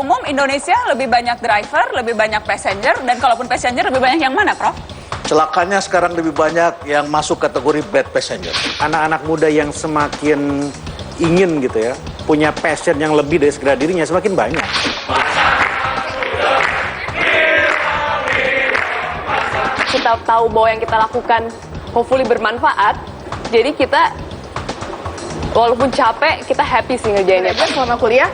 umum Indonesia lebih banyak driver, lebih banyak passenger, dan kalaupun passenger lebih banyak yang mana, Prof? Celakanya sekarang lebih banyak yang masuk kategori bad passenger. Anak-anak muda yang semakin ingin gitu ya, punya passion yang lebih dari sekedar dirinya semakin banyak. Kita tahu bahwa yang kita lakukan hopefully bermanfaat, jadi kita walaupun capek, kita happy sih ngerjainnya. Selama kuliah,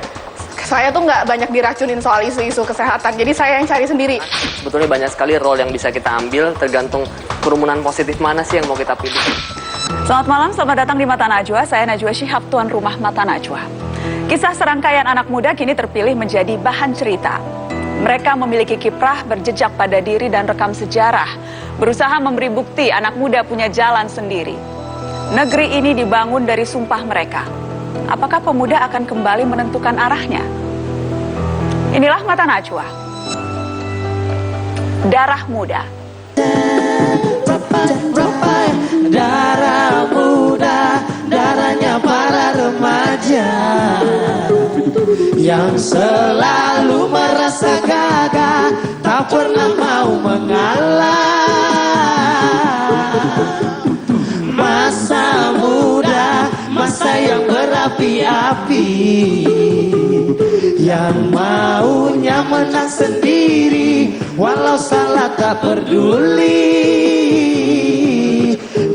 saya tuh nggak banyak diracunin soal isu-isu kesehatan, jadi saya yang cari sendiri. Sebetulnya banyak sekali role yang bisa kita ambil, tergantung kerumunan positif mana sih yang mau kita pilih. Selamat malam, selamat datang di Mata Najwa. Saya Najwa Shihab, tuan rumah Mata Najwa. Kisah serangkaian anak muda kini terpilih menjadi bahan cerita. Mereka memiliki kiprah, berjejak pada diri dan rekam sejarah. Berusaha memberi bukti anak muda punya jalan sendiri. Negeri ini dibangun dari sumpah mereka. Apakah pemuda akan kembali menentukan arahnya? Inilah Mata Najwa. Darah Muda. Darah muda, darahnya para remaja yang selalu merasa gagah, tak pernah mau mengalah. Masa muda, masa yang berapi-api, yang maunya menang sendiri, walau salah tak peduli.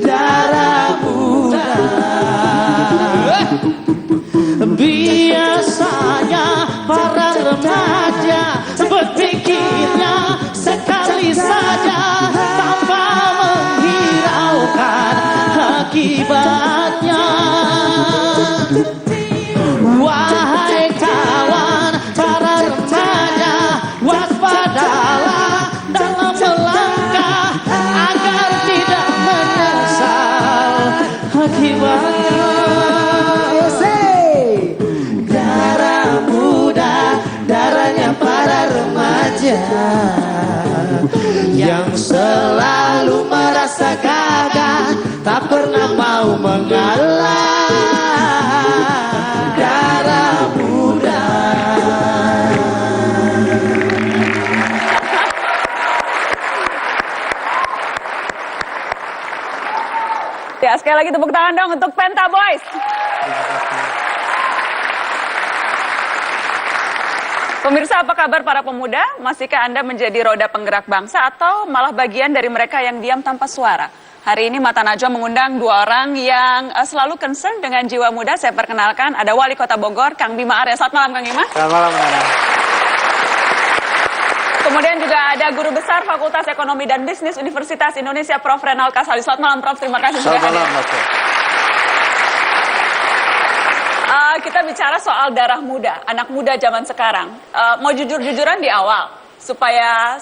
Darah muda, biasanya para remaja berpikirnya sekali saja tanpa menghiraukan akibatnya. Wahai kawan para remaja, waspadalah dalam melangkah agar tidak menyesal akibatnya. Darah muda, darahnya para remaja yang selalu merasa gagah, tak pernah mau mengalah. Darah muda. Ya, sekali lagi tepuk tangan dong untuk Penta Boys. Pemirsa, apa kabar para pemuda? Masihkah Anda menjadi roda penggerak bangsa atau malah bagian dari mereka yang diam tanpa suara? Hari ini Mata Najwa mengundang dua orang yang selalu concern dengan jiwa muda. Saya perkenalkan, ada Wali Kota Bogor, Kang Bima Arya. Selamat malam, Kang Bima. Selamat malam, Nana. Kemudian juga ada Guru Besar Fakultas Ekonomi dan Bisnis Universitas Indonesia, Prof. Renald Kasali. Selamat malam, Prof. Terima kasih sudah hadir. Selamat malam, Mas. Kita bicara soal darah muda, anak muda zaman sekarang. Mau jujur-jujuran di awal, supaya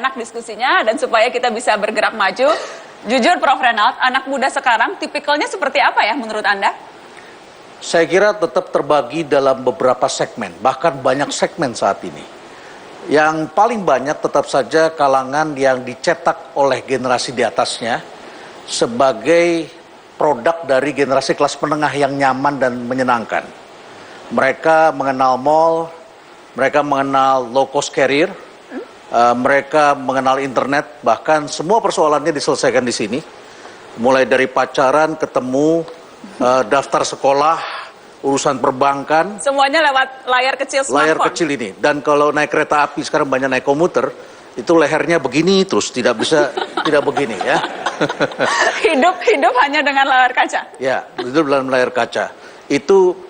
enak diskusinya dan supaya kita bisa bergerak maju. Jujur, Prof. Renald, anak muda sekarang tipikalnya seperti apa ya menurut Anda? Saya kira tetap terbagi dalam beberapa segmen, bahkan banyak segmen saat ini. Yang paling banyak tetap saja kalangan yang dicetak oleh generasi di atasnya sebagai produk dari generasi kelas menengah yang nyaman dan menyenangkan. Mereka mengenal mall, mereka mengenal low cost carrier, mereka mengenal internet, bahkan semua persoalannya diselesaikan di sini. Mulai dari pacaran, ketemu, daftar sekolah, urusan perbankan. Semuanya lewat layar kecil smartphone. Layar kecil ini. Dan kalau naik kereta api, sekarang banyak naik komuter, itu lehernya begini terus, tidak bisa tidak begini ya. Hidup hanya dengan layar kaca. Ya, itu dalam layar kaca. Itu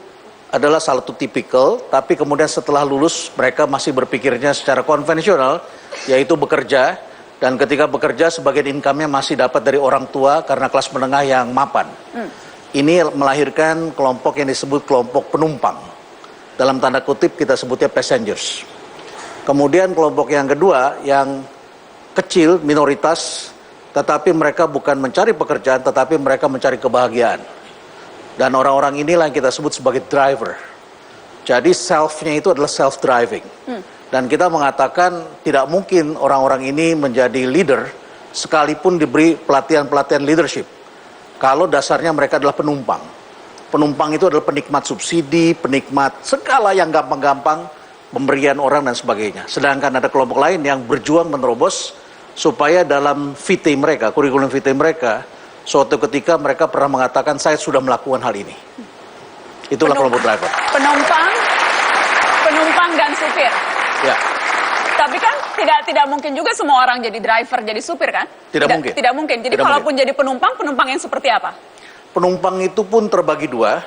adalah salah satu tipikal, tapi kemudian setelah lulus mereka masih berpikirnya secara konvensional, yaitu bekerja, dan ketika bekerja sebagian income-nya masih dapat dari orang tua karena kelas menengah yang mapan. Ini melahirkan kelompok yang disebut kelompok penumpang. Dalam tanda kutip kita sebutnya passengers. Kemudian kelompok yang kedua yang kecil, minoritas, tetapi mereka bukan mencari pekerjaan, tetapi mereka mencari kebahagiaan. Dan orang-orang inilah yang kita sebut sebagai driver. Jadi self-nya itu adalah self-driving. Dan kita mengatakan tidak mungkin orang-orang ini menjadi leader sekalipun diberi pelatihan-pelatihan leadership. Kalau dasarnya mereka adalah penumpang. Penumpang itu adalah penikmat subsidi, penikmat segala yang gampang-gampang, pemberian orang dan sebagainya. Sedangkan ada kelompok lain yang berjuang menerobos supaya dalam vitae mereka, kurikulum vitae mereka, suatu ketika mereka pernah mengatakan saya sudah melakukan hal ini. Itulah kelompok driver. Penumpang dan supir. Ya, Tapi kan tidak mungkin juga semua orang jadi driver, jadi supir kan? Tidak mungkin. Tidak mungkin. Jadi Tidak kalaupun jadi penumpang yang seperti apa? penumpang itu pun terbagi dua.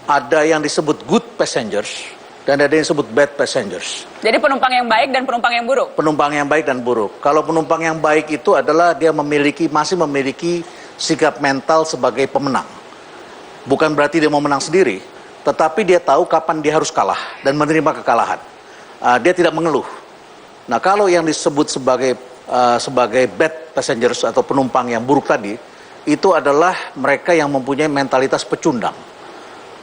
Ada yang disebut good passengers dan ada yang disebut bad passengers. Jadi penumpang yang baik dan penumpang yang buruk. Penumpang yang baik dan buruk. Kalau penumpang yang baik itu adalah dia masih memiliki sikap mental sebagai pemenang. Bukan berarti dia mau menang sendiri, tetapi dia tahu kapan dia harus kalah dan menerima kekalahan. Dia tidak mengeluh. Nah, kalau yang disebut sebagai bad passengers atau penumpang yang buruk tadi, itu adalah mereka yang mempunyai mentalitas pecundang.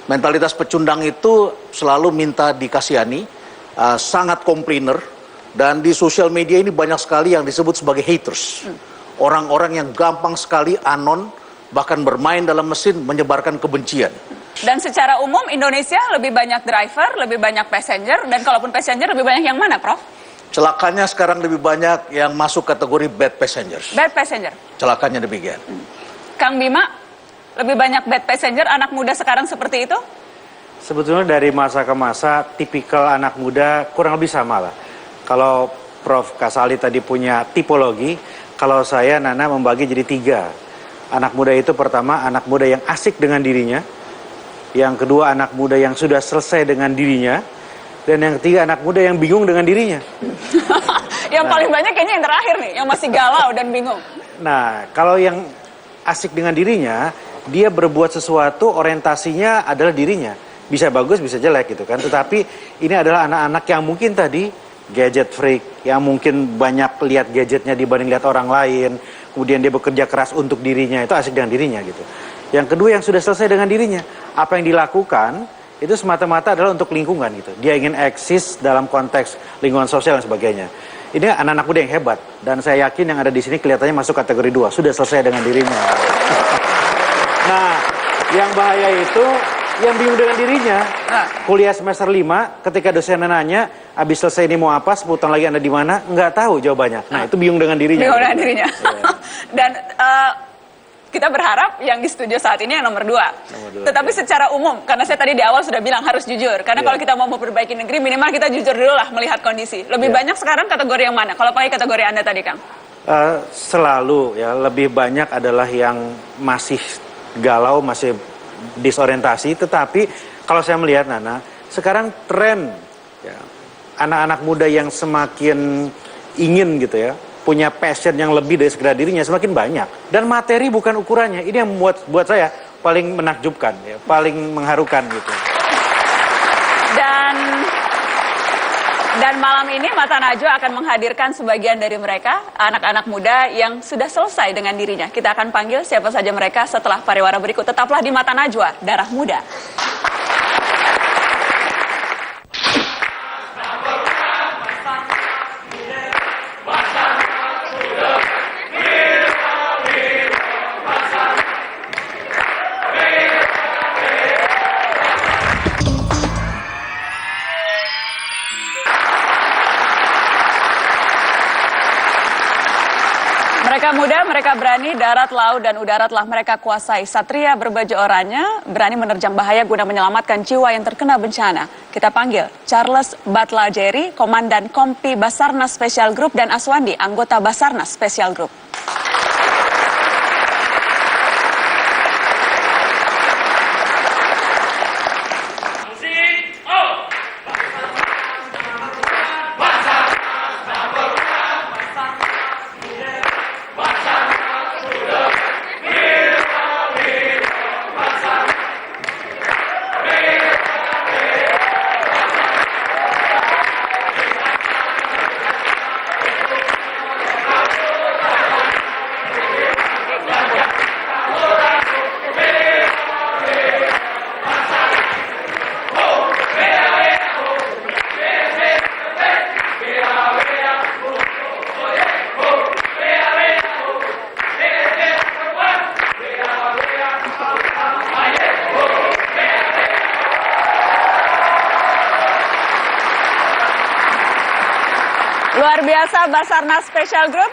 Mentalitas pecundang itu selalu minta dikasihani, sangat komplainer, dan di sosial media ini banyak sekali yang disebut sebagai haters. Orang-orang yang gampang sekali anon, bahkan bermain dalam mesin, menyebarkan kebencian. Dan secara umum Indonesia lebih banyak driver, lebih banyak passenger, dan kalaupun passenger lebih banyak yang mana, Prof? Celakanya sekarang lebih banyak yang masuk kategori bad passengers. Bad passenger. Celakanya demikian. Kang Bima, lebih banyak bad passenger anak muda sekarang seperti itu? Sebetulnya dari masa ke masa, tipikal anak muda kurang lebih sama lah. Kalau Prof. Kasali tadi punya tipologi, kalau saya, Nana, membagi jadi 3. Anak muda itu pertama, anak muda yang asik dengan dirinya. Yang kedua, anak muda yang sudah selesai dengan dirinya. Dan yang ketiga, anak muda yang bingung dengan dirinya. Yang paling banyak kayaknya yang terakhir nih, yang masih galau dan bingung. Nah, kalau yang asik dengan dirinya, dia berbuat sesuatu, orientasinya adalah dirinya. Bisa bagus, bisa jelek gitu kan. Tetapi ini adalah anak-anak yang mungkin tadi gadget freak, yang mungkin banyak lihat gadgetnya dibanding lihat orang lain. Kemudian dia bekerja keras untuk dirinya, itu asik dengan dirinya gitu. Yang kedua, yang sudah selesai dengan dirinya. Apa yang dilakukan itu semata-mata adalah untuk lingkungan gitu. Dia ingin eksis dalam konteks lingkungan sosial dan sebagainya. Ini anak-anak muda yang hebat, dan saya yakin yang ada di sini kelihatannya masuk kategori 2, sudah selesai dengan dirinya. Nah, yang bahaya itu yang bingung dengan dirinya. Kuliah semester 5, ketika dosennya nanya, habis selesai ini mau apa, 10 tahun lagi Anda di mana? Nggak tahu jawabannya. Nah, itu bingung dengan dirinya. Bingung dengan dirinya. Dan kita berharap yang di studio saat ini yang nomor 2. Tetapi secara umum, karena saya tadi di awal sudah bilang harus jujur. Karena kalau kita mau memperbaiki negeri, minimal kita jujur dulu lah melihat kondisi. Lebih banyak sekarang kategori yang mana? Kalau pakai kategori Anda tadi, Kang? Selalu ya, lebih banyak adalah yang masih galau, masih disorientasi. Tetapi kalau saya melihat, Nana, sekarang tren ya, anak-anak muda yang semakin ingin gitu ya, punya passion yang lebih dari sekedar dirinya semakin banyak. Dan materi bukan ukurannya. Ini yang buat saya paling menakjubkan, ya, paling mengharukan gitu. Dan malam ini Mata Najwa akan menghadirkan sebagian dari mereka, anak-anak muda yang sudah selesai dengan dirinya. Kita akan panggil siapa saja mereka setelah pariwara berikut. Tetaplah di Mata Najwa, Darah Muda. Mereka muda, mereka berani, darat, laut, dan udara telah mereka kuasai. Satria berbaju oranye, berani menerjang bahaya guna menyelamatkan jiwa yang terkena bencana. Kita panggil Charles Batlajeri, Komandan Kompi Basarnas Special Group, dan Aswandi, anggota Basarnas Special Group. Luar biasa Basarnas Special Group.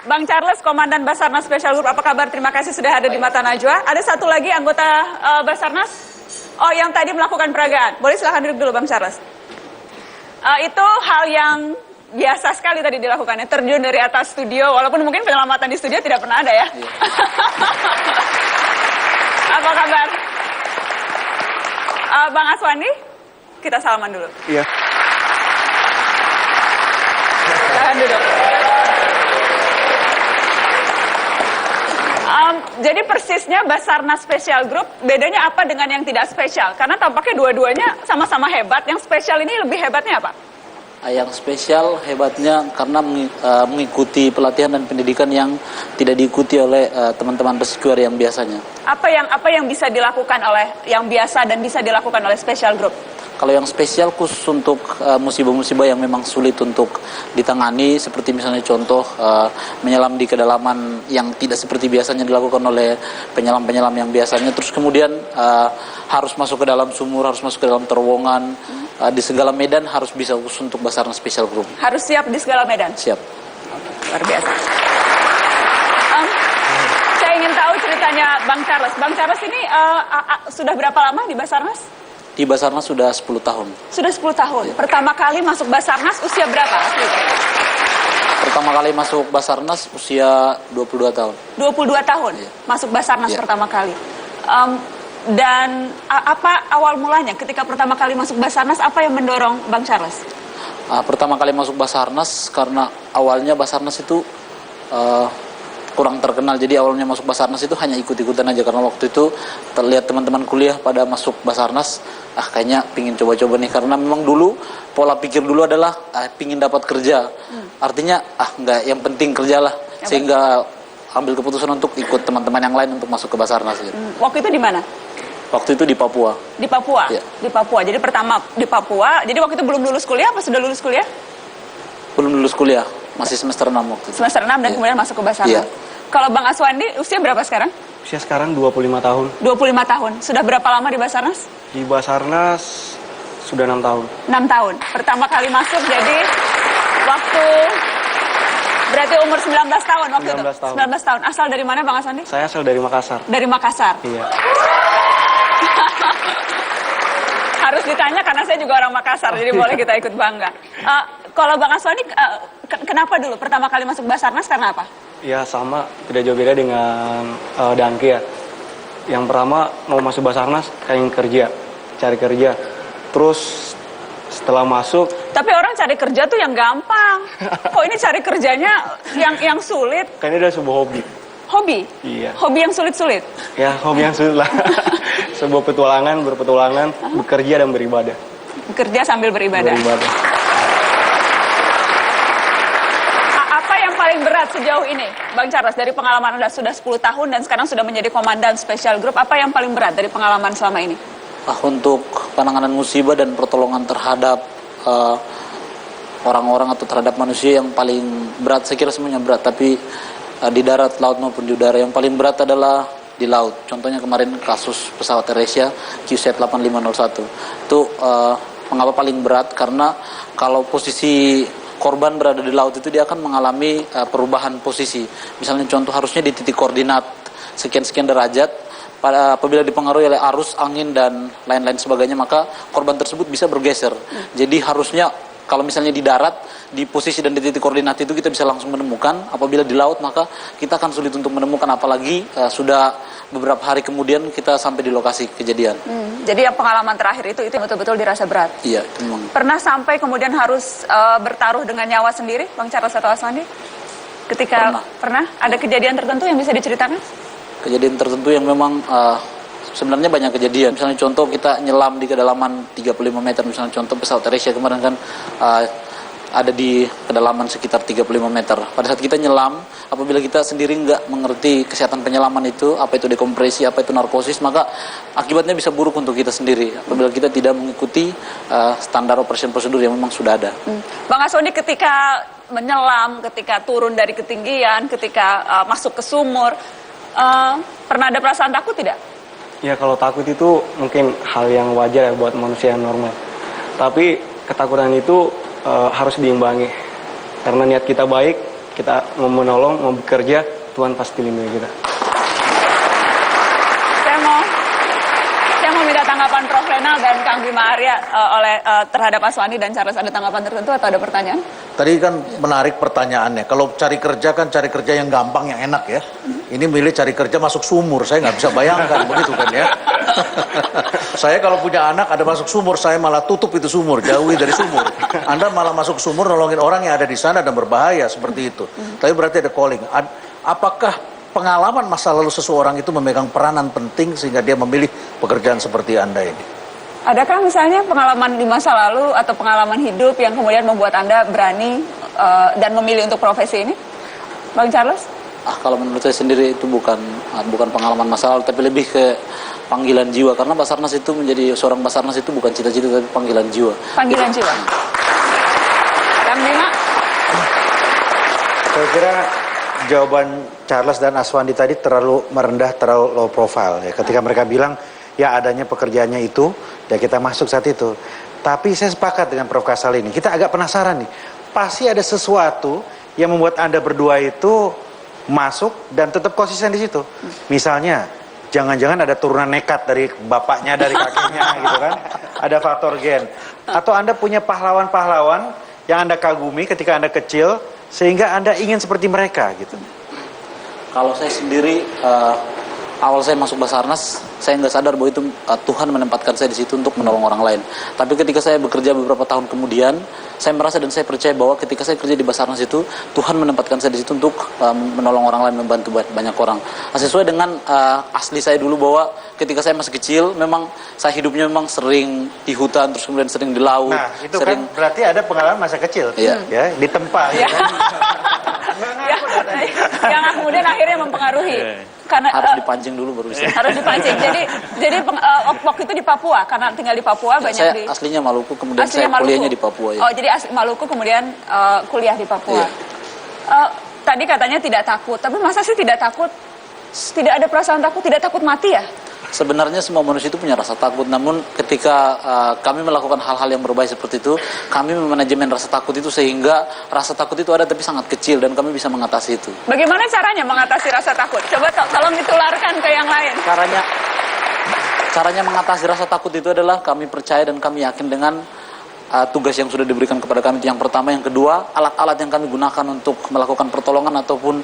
Bang Charles, Komandan Basarnas Special Group, apa kabar? Terima kasih sudah ada di Mata Najwa. Ada satu lagi anggota Basarnas, yang tadi melakukan peragaan. Boleh silahkan duduk dulu Bang Charles. Itu hal yang biasa sekali tadi dilakukannya, terjun dari atas studio, walaupun mungkin penyelamatan di studio tidak pernah ada ya. Iya. Apa kabar? Bang Aswandi, kita salaman dulu. Iya. Silahkan duduk. Jadi persisnya Basarnas Special Group, bedanya apa dengan yang tidak spesial? Karena tampaknya dua-duanya sama-sama hebat, yang spesial ini lebih hebatnya apa? Yang spesial hebatnya karena mengikuti pelatihan dan pendidikan yang tidak diikuti oleh teman-teman rescuer yang biasanya. Apa yang bisa dilakukan oleh yang biasa dan bisa dilakukan oleh Special Group? Kalau yang spesial khusus untuk musibah-musibah yang memang sulit untuk ditangani, seperti misalnya contoh menyelam di kedalaman yang tidak seperti biasanya dilakukan oleh penyelam-penyelam yang biasanya. Terus kemudian harus masuk ke dalam sumur, harus masuk ke dalam terowongan, di segala medan harus bisa khusus untuk Basarnas Special Group. Harus siap di segala medan? Siap. Luar biasa. Saya ingin tahu ceritanya Bang Charles. Bang Charles ini sudah berapa lama di Basarnas? Di Basarnas sudah 10 tahun. Sudah 10 tahun. Ya. Pertama kali masuk Basarnas usia berapa? Pertama kali masuk Basarnas usia 22 tahun. 22 tahun Ya. masuk Basarnas Ya. pertama kali. Dan apa awal mulanya ketika pertama kali masuk Basarnas, apa yang mendorong Bang Charles? Pertama kali masuk Basarnas karena awalnya Basarnas itu kurang terkenal. Jadi awalnya masuk Basarnas itu hanya ikut-ikutan aja, karena waktu itu terlihat teman-teman kuliah pada masuk Basarnas, kayaknya pingin coba-coba nih, karena memang dulu pola pikir dulu adalah pingin dapat kerja. Artinya enggak, yang penting kerjalah, sehingga ambil keputusan untuk ikut teman-teman yang lain untuk masuk ke Basarnas gitu. Waktu itu di mana? Waktu itu di Papua. Di Papua? Ya. Di Papua. Jadi pertama di Papua, jadi waktu itu belum lulus kuliah apa sudah lulus kuliah? Belum lulus kuliah, masih semester 6 waktu itu. Semester 6 dan kemudian masuk ke Basarnas. Kalau Bang Aswandi, usia berapa sekarang? Usia sekarang 25 tahun. 25 tahun. Sudah berapa lama di Basarnas? Di Basarnas sudah 6 tahun. 6 tahun. Pertama kali masuk jadi waktu berarti umur 19 tahun waktu 19 itu. tahun. 19 tahun. Asal dari mana Bang Aswandi? Saya asal dari Makassar. Dari Makassar. Iya. Harus ditanya karena saya juga orang Makassar, jadi boleh kita ikut bangga. Kalau Bang Aswandi, kenapa dulu pertama kali masuk Basarnas karena apa? Ya sama, tidak jauh beda dengan Dangki ya. Yang pertama mau masuk Basarnas, pengen kerja, cari kerja. Terus setelah masuk. Tapi orang cari kerja tuh yang gampang. Kok ini cari kerjanya yang sulit? Kan ini udah sebuah hobi. Hobi? Iya. Hobi yang sulit-sulit? Ya hobi yang sulit lah. Sebuah berpetualangan, bekerja dan beribadah. Bekerja sambil beribadah. Apa yang paling berat sejauh ini, Bang Charles, dari pengalaman Anda sudah 10 tahun dan sekarang sudah menjadi komandan Special Group, apa yang paling berat dari pengalaman selama ini? Untuk penanganan musibah dan pertolongan terhadap orang-orang atau terhadap manusia, yang paling berat, saya kira semuanya berat, tapi di darat, laut maupun di udara, yang paling berat adalah di laut. Contohnya kemarin kasus pesawat AirAsia QZ 8501. Itu mengapa paling berat? Karena kalau posisi korban berada di laut itu dia akan mengalami perubahan posisi. Misalnya contoh harusnya di titik koordinat sekian-sekian derajat, apabila dipengaruhi oleh arus, angin dan lain-lain sebagainya, maka korban tersebut bisa bergeser. Jadi harusnya kalau misalnya di darat, di posisi dan di titik koordinat itu kita bisa langsung menemukan. Apabila di laut, maka kita akan sulit untuk menemukan, apalagi sudah beberapa hari kemudian kita sampai di lokasi kejadian. Jadi yang pengalaman terakhir itu betul-betul dirasa berat. Iya, itu memang. Pernah sampai kemudian harus bertaruh dengan nyawa sendiri, Bang Charles atau Aswandi? Ketika pernah ada kejadian tertentu yang bisa diceritakan? Kejadian tertentu yang memang sebenarnya banyak kejadian. Misalnya contoh kita nyelam di kedalaman 35 meter, misalnya contoh pesawat AirAsia kemarin kan ada di kedalaman sekitar 35 meter. Pada saat kita nyelam, apabila kita sendiri nggak mengerti kesehatan penyelaman itu, apa itu dekompresi, apa itu narkosis, maka akibatnya bisa buruk untuk kita sendiri apabila kita tidak mengikuti standar operation prosedur yang memang sudah ada. Bang Aswandi, ketika menyelam, ketika turun dari ketinggian, ketika masuk ke sumur, pernah ada perasaan takut tidak? Ya kalau takut itu mungkin hal yang wajar ya buat manusia yang normal. Tapi ketakutan itu harus diimbangi Karena niat kita baik, kita mau menolong, mau bekerja, Tuhan pasti lindungi kita. Saya mau minta tanggapan Prof. Renal dan Kang Bima Arya terhadap Aswandi dan Charles. Ada tanggapan tertentu atau ada pertanyaan? Tadi kan menarik pertanyaannya. Kalau cari kerja kan cari kerja yang gampang, yang enak ya. Ini milih cari kerja masuk sumur. Saya nggak bisa bayangkan begitu kan ya. Saya kalau punya anak ada masuk sumur, saya malah tutup itu sumur, jauhi dari sumur. Anda malah masuk sumur nolongin orang yang ada di sana dan berbahaya seperti itu. Tapi berarti ada calling. Apakah pengalaman masa lalu seseorang itu memegang peranan penting sehingga dia memilih pekerjaan seperti Anda ini? Adakah misalnya pengalaman di masa lalu atau pengalaman hidup yang kemudian membuat Anda berani dan memilih untuk profesi ini? Bang Charles? Kalau menurut saya sendiri itu bukan pengalaman masa lalu, tapi lebih ke panggilan jiwa. Karena Basarnas itu menjadi seorang Basarnas itu bukan cita-cita, tapi panggilan jiwa. Panggilan jiwa. Kang Bima? Saya kira jawaban Charles dan Aswandi tadi terlalu merendah, terlalu low profile ya. Ketika mereka bilang ya adanya pekerjaannya itu, ya kita masuk saat itu. Tapi saya sepakat dengan Prof. Kasal ini. Kita agak penasaran nih. Pasti ada sesuatu yang membuat Anda berdua itu masuk dan tetap konsisten di situ. Misalnya, jangan-jangan ada turunan nekat dari bapaknya, dari kakeknya gitu kan. Ada faktor gen. Atau Anda punya pahlawan-pahlawan yang Anda kagumi ketika Anda kecil, sehingga Anda ingin seperti mereka gitu. Kalau saya sendiri, awal saya masuk Basarnas, saya nggak sadar bahwa itu Tuhan menempatkan saya di situ untuk menolong orang lain. Tapi ketika saya bekerja beberapa tahun kemudian, saya merasa dan saya percaya bahwa ketika saya kerja di Basarnas itu, Tuhan menempatkan saya di situ untuk menolong orang lain, membantu banyak orang. Sesuai dengan asli saya dulu bahwa ketika saya masih kecil, memang saya hidupnya memang sering di hutan, terus kemudian sering di laut. Nah, itu sering... kan berarti ada pengalaman masa kecil, ya, di tempat. Ya. Yang kemudian akhirnya mempengaruhi. Karena harus dipancing dulu baru bisa. Harus dipancing. Jadi waktu itu di Papua, karena tinggal di Papua banyak saya di. Aslinya Maluku, kemudian Aslinya saya kuliahnya di Papua. Ya. Oh, jadi Maluku kemudian kuliah di Papua. Iya. Tadi katanya tidak takut, tapi masa sih tidak takut? Tidak ada perasaan takut, tidak takut mati ya? Sebenarnya semua manusia itu punya rasa takut, namun ketika kami melakukan hal-hal yang berbahaya seperti itu, kami memanajemen rasa takut itu sehingga rasa takut itu ada tapi sangat kecil dan kami bisa mengatasi itu. Bagaimana caranya mengatasi rasa takut? Coba tolong ditularkan ke yang lain. Caranya mengatasi rasa takut itu adalah kami percaya dan kami yakin dengan tugas yang sudah diberikan kepada kami. Yang pertama, yang kedua, alat-alat yang kami gunakan untuk melakukan pertolongan ataupun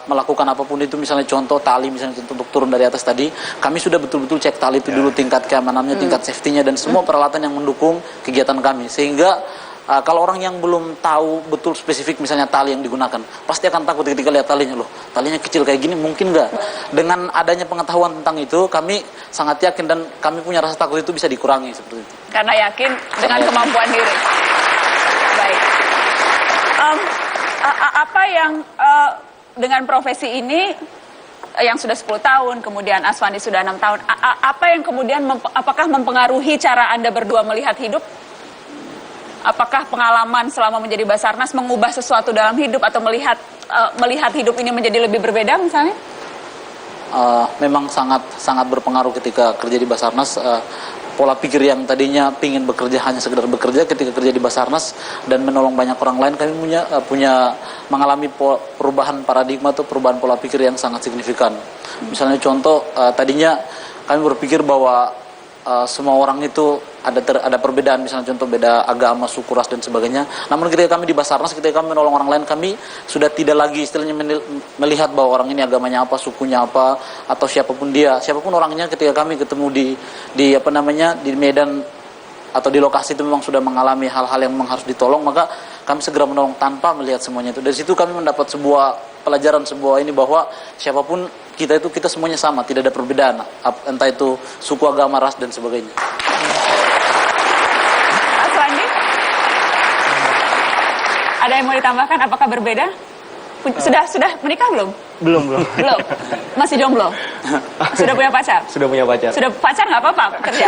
melakukan apapun itu, misalnya contoh tali, misalnya untuk turun dari atas tadi, kami sudah betul-betul cek tali itu dulu, tingkat keamanannya, tingkat safety-nya, dan semua peralatan yang mendukung kegiatan kami. Sehingga kalau orang yang belum tahu betul spesifik misalnya tali yang digunakan, pasti akan takut ketika lihat talinya. Loh, talinya kecil kayak gini, mungkin nggak? Dengan adanya pengetahuan tentang itu, kami sangat yakin dan kami punya rasa takut itu bisa dikurangi seperti itu. Karena yakin dengan kemampuan diri. Baik. Apa yang dengan profesi ini yang sudah 10 tahun, kemudian Aswandi sudah 6 tahun, apa yang kemudian apakah mempengaruhi cara Anda berdua melihat hidup? Apakah pengalaman selama menjadi Basarnas mengubah sesuatu dalam hidup atau melihat hidup ini menjadi lebih berbeda misalnya? Memang sangat berpengaruh ketika kerja di Basarnas. Pola pikir yang tadinya pingin bekerja hanya sekedar bekerja, ketika kerja di Basarnas dan menolong banyak orang lain, kami punya mengalami perubahan paradigma atau perubahan pola pikir yang sangat signifikan. Misalnya contoh, tadinya kami berpikir bahwa semua orang itu ada perbedaan, misalnya contoh beda agama, suku, ras dan sebagainya. Namun ketika kami di Basarnas, ketika kami menolong orang lain, kami sudah tidak lagi istilahnya melihat bahwa orang ini agamanya apa, sukunya apa, atau siapapun orangnya. Ketika kami ketemu di medan atau di lokasi itu memang sudah mengalami hal-hal yang memang harus ditolong, maka kami segera menolong tanpa melihat semuanya itu. Dari situ kami mendapat sebuah pelajaran, bahwa siapapun kita semuanya sama, tidak ada perbedaan, entah itu suku, agama, ras dan sebagainya. Aswandi? Ada yang mau ditambahkan? Apakah berbeda? Sudah menikah belum? Belum. Masih jomblo? Sudah punya pacar? Sudah punya pacar. Sudah pacar nggak apa-apa kerja.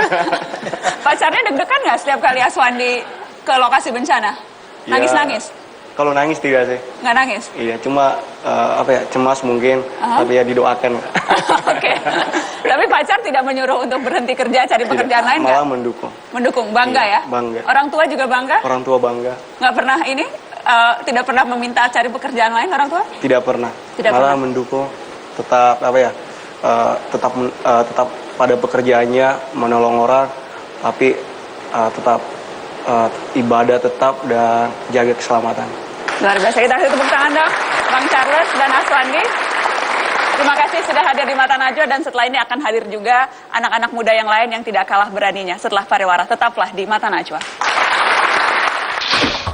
Pacarnya deg-degan nggak setiap kali Aswandi ke lokasi bencana? Nangis-nangis? Kalau nangis tidak sih. Nggak nangis? Iya, cuma cemas mungkin, tapi ya didoakan. Oke. Tapi pacar tidak menyuruh untuk berhenti kerja, cari pekerjaan lain nggak? Malah mendukung. Mendukung, bangga ya? Bangga. Orang tua juga bangga? Orang tua bangga. Nggak pernah ini tidak pernah meminta cari pekerjaan lain orang tua? Tidak pernah. Tidak Malah pernah. mendukung, tetap tetap pada pekerjaannya, menolong orang, tapi tetap ibadah tetap dan jaga keselamatan. Luar biasa. Kita kasih tepuk tangan dong, Bang Charles dan Aswandi. Terima kasih sudah hadir di Mata Najwa, dan setelah ini akan hadir juga anak-anak muda yang lain yang tidak kalah beraninya. Setelah pariwara, tetaplah di Mata Najwa.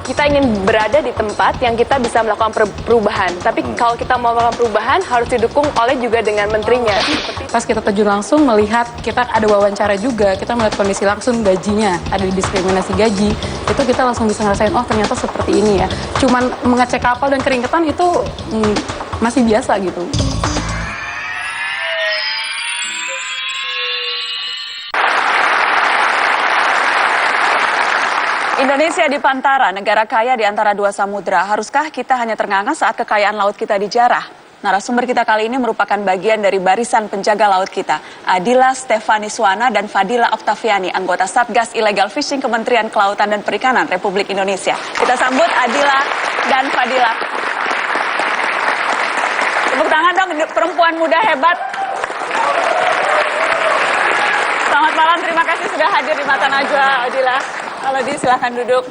Kita ingin berada di tempat yang kita bisa melakukan perubahan. Tapi kalau kita mau melakukan perubahan harus didukung oleh juga dengan menterinya. Pas kita terjun langsung melihat, kita ada wawancara juga, kita melihat kondisi langsung gajinya, ada diskriminasi gaji, itu kita langsung bisa ngerasain, oh ternyata seperti ini ya. Cuman mengecek kapal dan keringetan itu masih biasa gitu. Indonesia di Pantara, negara kaya di antara dua samudra. Haruskah kita hanya ternganga saat kekayaan laut kita dijarah? Narasumber kita kali ini merupakan bagian dari barisan penjaga laut kita, Adila Stefaniswana dan Fadila Oktaviani, anggota Satgas Illegal Fishing Kementerian Kelautan dan Perikanan Republik Indonesia. Kita sambut Adila dan Fadila. Tepuk tangan dong, perempuan muda hebat. Selamat malam, terima kasih sudah hadir di Mata Najwa, Adila. Halo Di, silahkan duduk.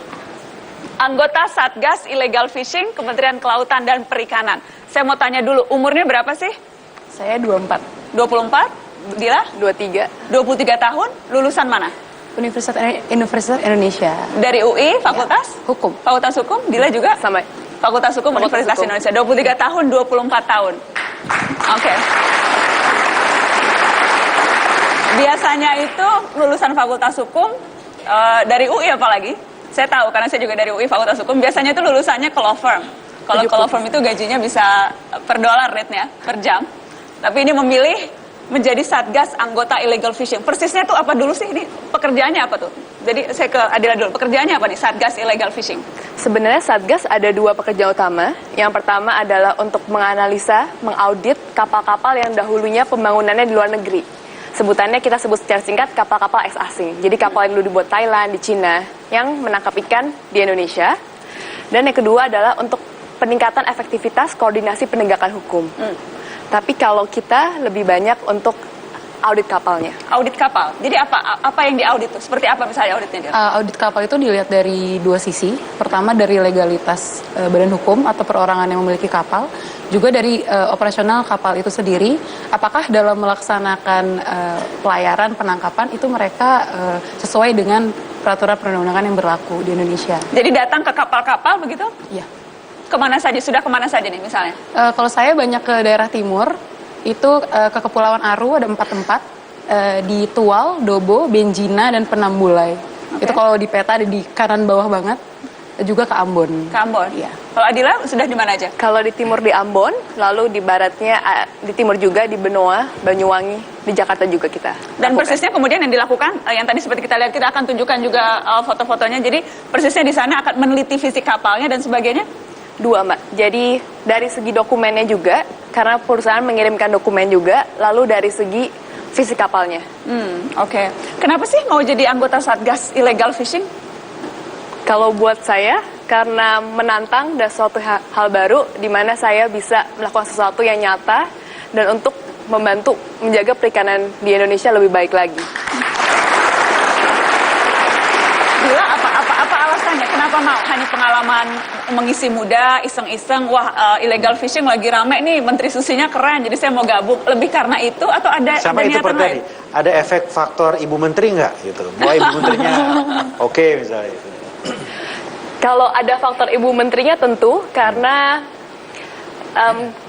Anggota Satgas Illegal Fishing, Kementerian Kelautan dan Perikanan. Saya mau tanya dulu, umurnya berapa sih? Saya 24. 24? Dila? 23. 23 tahun, lulusan mana? Universitas Indonesia. Dari UI, Fakultas? Ya, Hukum. Fakultas Hukum, Dila juga? Sama. Fakultas Hukum Fakultas Universitas Hukum. Indonesia, 23 tahun, 24 tahun. Oke. Biasanya itu lulusan Fakultas Hukum, dari UI apalagi, saya tahu karena saya juga dari UI Fakultas Hukum, biasanya itu lulusannya ke law firm. Kalau ke law firm itu gajinya bisa per dolar rate-nya, per jam. Tapi ini memilih menjadi Satgas anggota illegal fishing. Persisnya tuh apa dulu sih ini? Pekerjaannya apa tuh? Jadi saya ke Adila dulu. Pekerjaannya apa nih Satgas illegal fishing? Sebenarnya Satgas ada dua pekerjaan utama. Yang pertama adalah untuk menganalisa, mengaudit kapal-kapal yang dahulunya pembangunannya di luar negeri. Sebutannya kita sebut secara singkat kapal-kapal eks asing. Jadi kapal yang dulu dibuat Thailand, di Cina, yang menangkap ikan di Indonesia. Dan yang kedua adalah untuk peningkatan efektivitas koordinasi penegakan hukum. Tapi kalau kita lebih banyak untuk audit kapalnya. Audit kapal. Jadi apa yang diaudit tuh? Seperti apa misalnya auditnya dia? Audit kapal itu dilihat dari dua sisi. Pertama dari legalitas badan hukum atau perorangan yang memiliki kapal. Juga dari operasional kapal itu sendiri. Apakah dalam melaksanakan pelayaran penangkapan itu mereka sesuai dengan peraturan perundang-undangan yang berlaku di Indonesia. Jadi datang ke kapal-kapal begitu? Iya. Kemana saja? Sudah kemana saja nih misalnya? Kalau saya banyak ke daerah timur, itu ke Kepulauan Aru ada 4 tempat, di Tual, Dobo, Benjina, dan Penambulai. Itu kalau di peta ada di kanan bawah banget, juga ke Ambon. Ke Ambon? Iya. Kalau Adila sudah di mana aja? Kalau di timur di Ambon, lalu di baratnya di timur juga di Benoa, Banyuwangi, di Jakarta juga kita. Dan lakukan. persisnya kemudian yang dilakukan, yang tadi seperti kita lihat, kita akan tunjukkan juga foto-fotonya. Jadi persisnya di sana akan meneliti fisik kapalnya dan sebagainya? Dua, Mbak. Jadi dari segi dokumennya juga, karena perusahaan mengirimkan dokumen juga, lalu dari segi fisik kapalnya. Oke. Kenapa sih mau jadi anggota Satgas Illegal Fishing? Kalau buat saya, karena menantang dan suatu hal baru, di mana saya bisa melakukan sesuatu yang nyata, dan untuk membantu menjaga perikanan di Indonesia lebih baik lagi. Bila apa alasannya? Kenapa mau? Hanya pengalaman mengisi muda, iseng-iseng, wah illegal fishing lagi rame nih, Menteri Susinya keren, jadi saya mau gabung. Lebih karena itu atau ada Sama itu niatan lain? tadi, ada efek faktor ibu menteri nggak gitu? Bahwa ibu menterinya oke misalnya. Kalau ada faktor ibu menterinya tentu, karena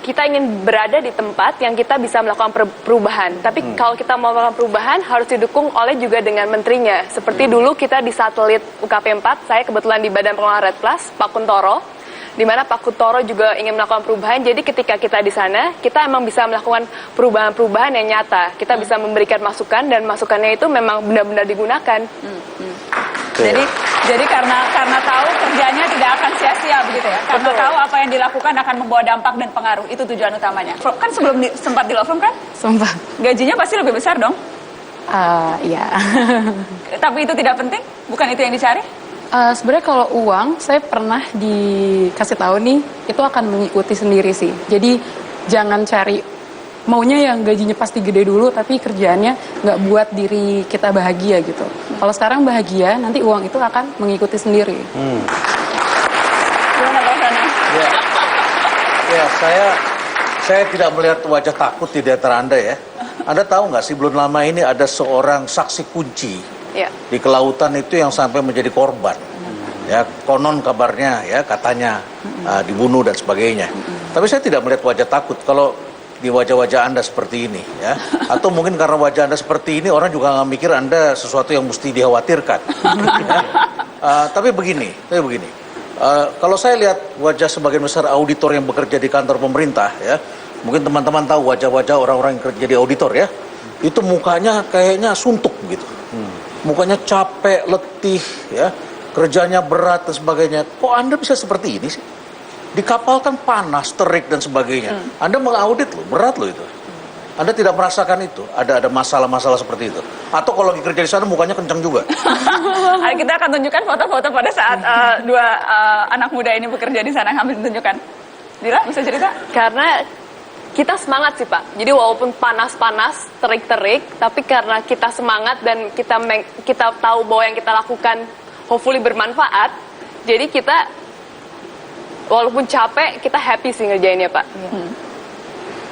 kita ingin berada di tempat yang kita bisa melakukan perubahan. Tapi kalau kita mau melakukan perubahan harus didukung oleh juga dengan menterinya. Seperti dulu kita di satelit UKP 4, saya kebetulan di Badan Pengelola Red Plus, Pak Kuntoro, di mana Pak Kuntoro juga ingin melakukan perubahan. Jadi ketika kita di sana, kita emang bisa melakukan perubahan-perubahan yang nyata. Kita bisa memberikan masukan dan masukannya itu memang benar-benar digunakan. Jadi karena tahu kerjanya tidak akan sia-sia begitu ya. Karena tahu apa yang dilakukan akan membawa dampak dan pengaruh. Itu tujuan utamanya. Kan sebelum sempat di law firm kan? Sumpah. Gajinya pasti lebih besar dong. Iya. Tapi itu tidak penting? Bukan itu yang dicari? Sebenarnya kalau uang, saya pernah dikasih tahu nih, itu akan mengikuti sendiri sih. Jadi jangan cari maunya yang gajinya pasti gede dulu, tapi kerjaannya nggak buat diri kita bahagia gitu. Kalau sekarang bahagia, nanti uang itu akan mengikuti sendiri. Gimana Pak Sana? Ya, saya tidak melihat wajah takut di antara Anda ya. Anda tahu nggak sih belum lama ini ada seorang saksi kunci di kelautan itu yang sampai menjadi korban. Ya, konon kabarnya ya katanya dibunuh dan sebagainya. Tapi saya tidak melihat wajah takut kalau di wajah-wajah Anda seperti ini ya. Atau mungkin karena wajah Anda seperti ini orang juga nggak mikir Anda sesuatu yang mesti dikhawatirkan. Ya. Tapi begini. Kalau saya lihat wajah sebagian besar auditor yang bekerja di kantor pemerintah ya, mungkin teman-teman tahu wajah-wajah orang-orang yang kerja di auditor ya, itu mukanya kayaknya suntuk gitu, mukanya capek, letih ya, kerjanya berat dan sebagainya. Kok Anda bisa seperti ini sih? Di kapal kan panas, terik dan sebagainya. Anda mengaudit loh, berat loh itu. Anda tidak merasakan itu? Ada masalah-masalah seperti itu? Atau kalau lagi kerja di sana mukanya kencang juga? Kita akan tunjukkan foto-foto pada saat dua anak muda ini bekerja di sana. Kami tunjukkan. Dila, bisa cerita? Karena kita semangat sih Pak. Jadi walaupun panas-panas, terik-terik, tapi karena kita semangat dan kita tahu bahwa yang kita lakukan hopefully bermanfaat, jadi kita walaupun capek, kita happy sih ngerjainnya Pak.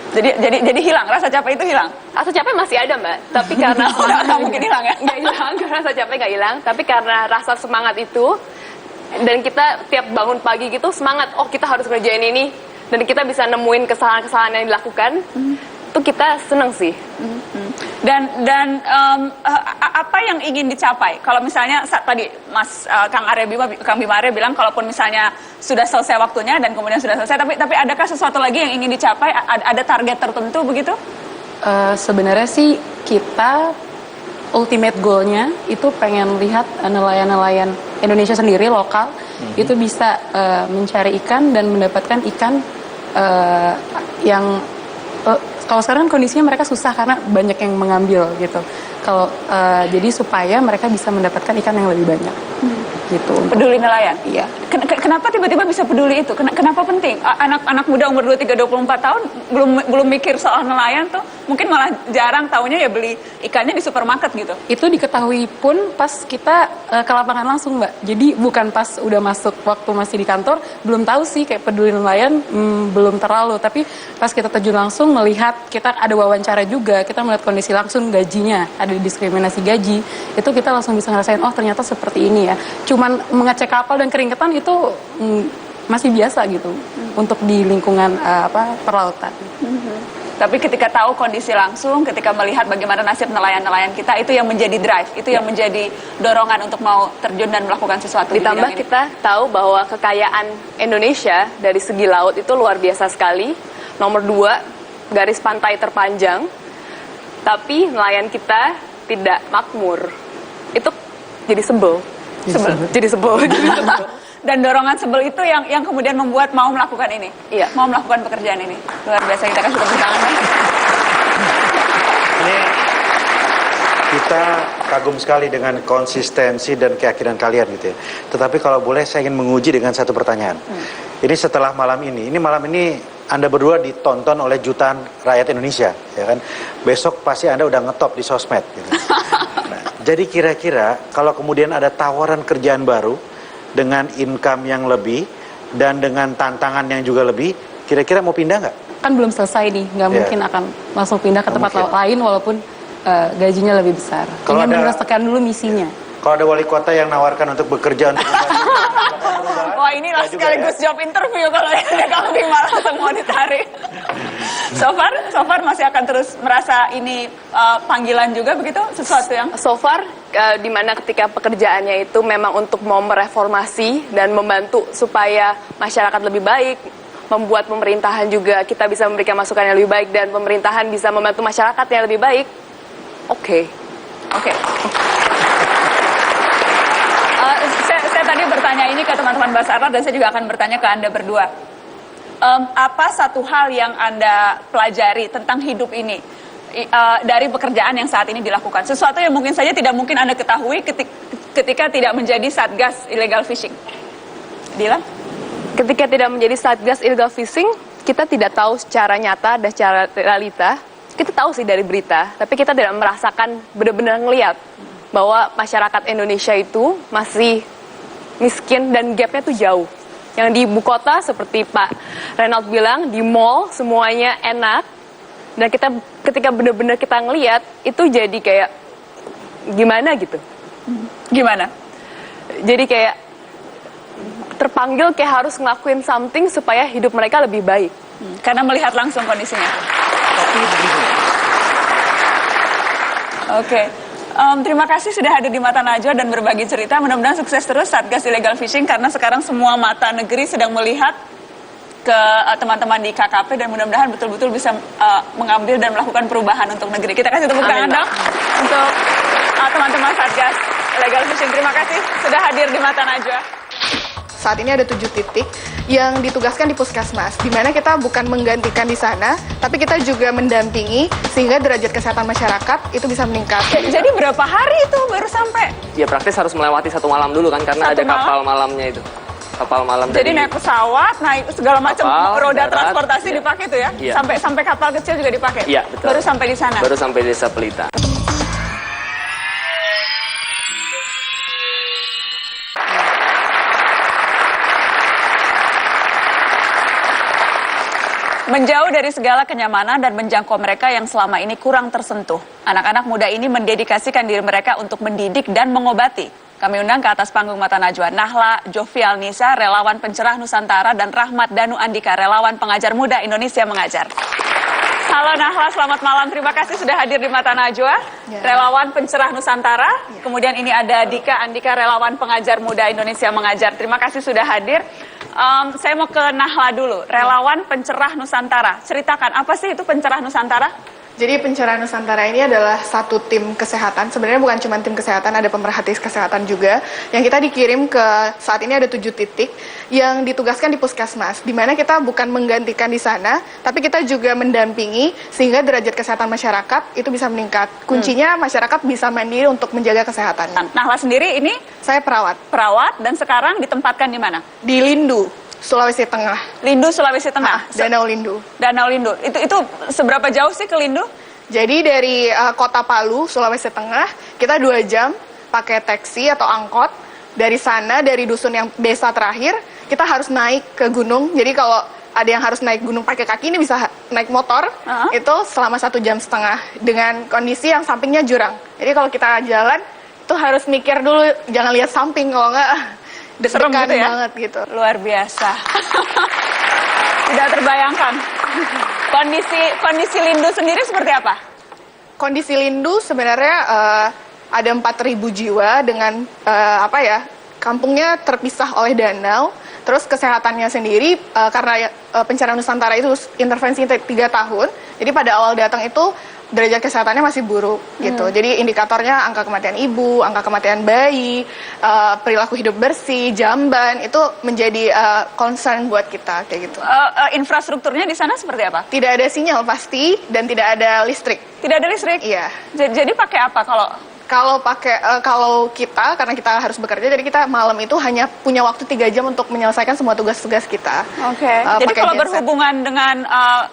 Jadi hilang, rasa capek itu hilang? Rasa capek masih ada Mbak, tapi karena nggak mungkin hilang ya? Nggak hilang, rasa capek nggak hilang, tapi karena rasa semangat itu, dan kita tiap bangun pagi gitu semangat, oh kita harus ngerjain ini, dan kita bisa nemuin kesalahan-kesalahan yang dilakukan, itu kita seneng sih. Dan apa yang ingin dicapai? Kalau misalnya tadi Mas Kang Bima Arya bilang kalaupun misalnya sudah selesai waktunya dan kemudian sudah selesai, tapi adakah sesuatu lagi yang ingin dicapai? Ada target tertentu begitu? Sebenarnya sih kita ultimate goalnya itu pengen lihat nelayan-nelayan Indonesia sendiri lokal itu bisa mencari ikan dan mendapatkan ikan yang kalau sekarang kondisinya mereka susah karena banyak yang mengambil gitu. Kalau jadi supaya mereka bisa mendapatkan ikan yang lebih banyak. Gitu. Peduli nelayan? Iya. Kenapa tiba-tiba bisa peduli itu? Kenapa penting? Anak muda umur 23-24 tahun belum mikir soal nelayan tuh, mungkin malah jarang taunya ya beli ikannya di supermarket gitu. Itu diketahui pun pas kita ke lapangan langsung Mbak. Jadi bukan pas udah masuk waktu masih di kantor, belum tahu sih kayak peduli nelayan belum terlalu. Tapi pas kita terjun langsung melihat, kita ada wawancara juga, kita melihat kondisi langsung gajinya, ada diskriminasi gaji, itu kita langsung bisa ngerasain, oh ternyata seperti ini ya. Cuman mengecek kapal dan keringetan itu masih biasa gitu untuk di lingkungan perlautan. Tapi ketika tahu kondisi langsung, ketika melihat bagaimana nasib nelayan-nelayan kita, itu yang menjadi drive, itu yang menjadi dorongan untuk mau terjun dan melakukan sesuatu. Ditambah kita tahu bahwa kekayaan Indonesia dari segi laut itu luar biasa sekali. Nomor 2, garis pantai terpanjang, tapi nelayan kita tidak makmur. Itu jadi sebel. Jadi sebel. Dan dorongan sebel itu yang kemudian membuat mau melakukan ini. Iya. Mau melakukan pekerjaan ini. Luar biasa, kita kasih tepuk tangan. Ini kita kagum sekali dengan konsistensi dan keyakinan kalian gitu ya. Tetapi kalau boleh saya ingin menguji dengan satu pertanyaan. Ini setelah malam ini Anda berdua ditonton oleh jutaan rakyat Indonesia, ya kan? Besok pasti Anda udah ngetop di sosmed gitu. Nah, jadi kira-kira kalau kemudian ada tawaran kerjaan baru dengan income yang lebih dan dengan tantangan yang juga lebih, kira-kira mau pindah nggak? Kan belum selesai nih, nggak mungkin akan langsung pindah ke tempat lain walaupun gajinya lebih besar. Kalau ingin ada- menyelesaikan dulu misinya. Kalau ada wali kota yang nawarkan untuk bekerja untuk Wah, ini sekaligus job interview kalau Bima langsung mau ditarik. So far masih akan terus merasa ini panggilan juga begitu, sesuatu yang So far, di mana ketika pekerjaannya itu memang untuk mau mereformasi dan membantu supaya masyarakat lebih baik, membuat pemerintahan juga kita bisa memberikan masukan yang lebih baik dan pemerintahan bisa membantu masyarakat yang lebih baik. Oke. Saya tadi bertanya ini ke teman-teman Basarnas dan saya juga akan bertanya ke Anda berdua. Apa satu hal yang Anda pelajari tentang hidup ini dari pekerjaan yang saat ini dilakukan? Sesuatu yang mungkin saja tidak mungkin Anda ketahui ketika tidak menjadi Satgas Illegal Fishing? Dilan? Ketika tidak menjadi Satgas Illegal Fishing, kita tidak tahu secara nyata dan secara realita. Kita tahu sih dari berita, tapi kita tidak merasakan, benar-benar ngelihat bahwa masyarakat Indonesia itu masih miskin dan gapnya tuh jauh. Yang di ibu kota seperti Pak Reynald bilang, di mall semuanya enak. Dan ketika benar-benar kita ngelihat, itu jadi kayak gimana gitu. Gimana? Jadi kayak terpanggil kayak harus ngelakuin something supaya hidup mereka lebih baik. Karena melihat langsung kondisinya. Tapi begini, Oke. Terima kasih sudah hadir di Mata Najwa dan berbagi cerita. Mudah-mudahan sukses terus Satgas Illegal Fishing karena sekarang semua mata negeri sedang melihat ke teman-teman di KKP dan mudah-mudahan betul-betul bisa mengambil dan melakukan perubahan untuk negeri. Kita kasih tepuk tangan dong untuk teman-teman Satgas Illegal Fishing. Terima kasih sudah hadir di Mata Najwa. Saat ini ada 7 titik yang ditugaskan di puskesmas, di mana kita bukan menggantikan di sana, tapi kita juga mendampingi sehingga derajat kesehatan masyarakat itu bisa meningkat. Jadi berapa hari itu baru sampai? Ya praktis harus melewati 1 malam dulu kan, karena Satu ada kapal malamnya itu. Kapal malam Jadi naik pesawat, naik segala macam Kapal, roda darat, transportasi iya. dipakai tuh ya? Iya. Sampai kapal kecil juga dipakai? Iya, betul. Baru sampai di sana? Baru sampai Desa Pelita. Menjauh dari segala kenyamanan dan menjangkau mereka yang selama ini kurang tersentuh. Anak-anak muda ini mendedikasikan diri mereka untuk mendidik dan mengobati. Kami undang ke atas panggung Mata Najwa Nahla Jovial Nisa, relawan pencerah Nusantara, dan Rahmat Danu Andika, relawan pengajar muda Indonesia Mengajar. Halo Nahla, selamat malam. Terima kasih sudah hadir di Mata Najwa. Ya. Relawan pencerah Nusantara. Kemudian ini ada Dika Andika, relawan pengajar muda Indonesia Mengajar. Terima kasih sudah hadir. Saya mau ke Nahla dulu, relawan pencerah Nusantara. Ceritakan, apa sih itu pencerah Nusantara? Jadi pencerah Nusantara ini adalah satu tim kesehatan. Sebenarnya bukan cuma tim kesehatan, ada pemerhati kesehatan juga. Yang kita dikirim ke, saat ini ada 7 titik yang ditugaskan di puskesmas. Di mana kita bukan menggantikan di sana, tapi kita juga mendampingi sehingga derajat kesehatan masyarakat itu bisa meningkat. Kuncinya masyarakat bisa mandiri untuk menjaga kesehatan. Nahla sendiri ini Saya perawat perawat dan sekarang ditempatkan di mana? di Lindu, Sulawesi Tengah. Lindu, Sulawesi Tengah. Danau Lindu. Danau Lindu. Itu seberapa jauh sih ke Lindu? Jadi dari kota Palu, Sulawesi Tengah, kita 2 jam pakai taksi atau angkot. Dari sana, dari dusun yang desa terakhir, kita harus naik ke gunung. Jadi kalau ada yang harus naik gunung pakai kaki, ini bisa naik motor. Itu selama 1,5 jam dengan kondisi yang sampingnya jurang. Jadi kalau kita jalan, itu harus mikir dulu, jangan lihat samping, kalau nggak Serem deg-degan gitu ya? banget gitu. Luar biasa. Tidak terbayangkan. Kondisi Lindu sendiri seperti apa? Kondisi Lindu sebenarnya ada 4.000 jiwa dengan kampungnya terpisah oleh danau. Terus kesehatannya sendiri karena pencarian Nusantara itu intervensi 3 tahun. Jadi pada awal datang itu derajat kesehatannya masih buruk gitu. Jadi indikatornya angka kematian ibu, angka kematian bayi, perilaku hidup bersih, jamban itu menjadi concern buat kita kayak gitu. Infrastrukturnya di sana seperti apa? Tidak ada sinyal pasti dan tidak ada listrik. Tidak ada listrik? Iya. Jadi pakai apa kalau kita, karena kita harus bekerja, jadi kita malam itu hanya punya waktu 3 jam untuk menyelesaikan semua tugas-tugas kita. Oke. Jadi kalau berhubungan dengan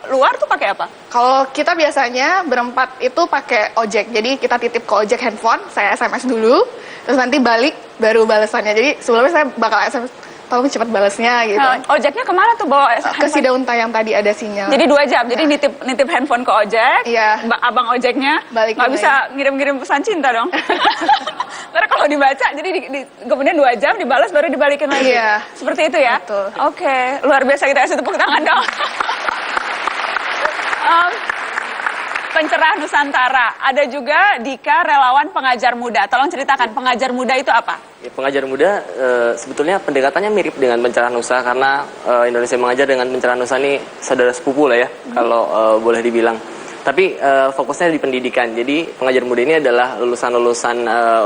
luar tuh pakai apa? Kalau kita biasanya berempat itu pakai ojek. Jadi kita titip ke ojek handphone, saya SMS dulu, terus nanti balik baru balasannya. Jadi sebelumnya saya bakal SMS, tolong cepat balasnya gitu. Ojeknya kemana tuh bawa Ke Sidaunta yang tadi ada sinyal. Jadi 2 jam, jadi nitip handphone ke ojek, Iya. Abang ojeknya Balikin nggak bisa ngirim-ngirim pesan cinta dong. Karena kalau dibaca, jadi kemudian 2 jam dibalas baru dibalikin lagi. Iya. Seperti itu ya? Betul. Oke, luar biasa, kita kasih tepuk tangan dong. Pencerah Nusantara, ada juga Dika, relawan pengajar muda. Tolong ceritakan, pengajar muda itu apa? Ya, pengajar muda sebetulnya pendekatannya mirip dengan pencerah Nusa, karena Indonesia Mengajar dengan pencerah Nusa ini saudara sepupu lah ya, kalau boleh dibilang. Tapi fokusnya di pendidikan. Jadi pengajar muda ini adalah lulusan-lulusan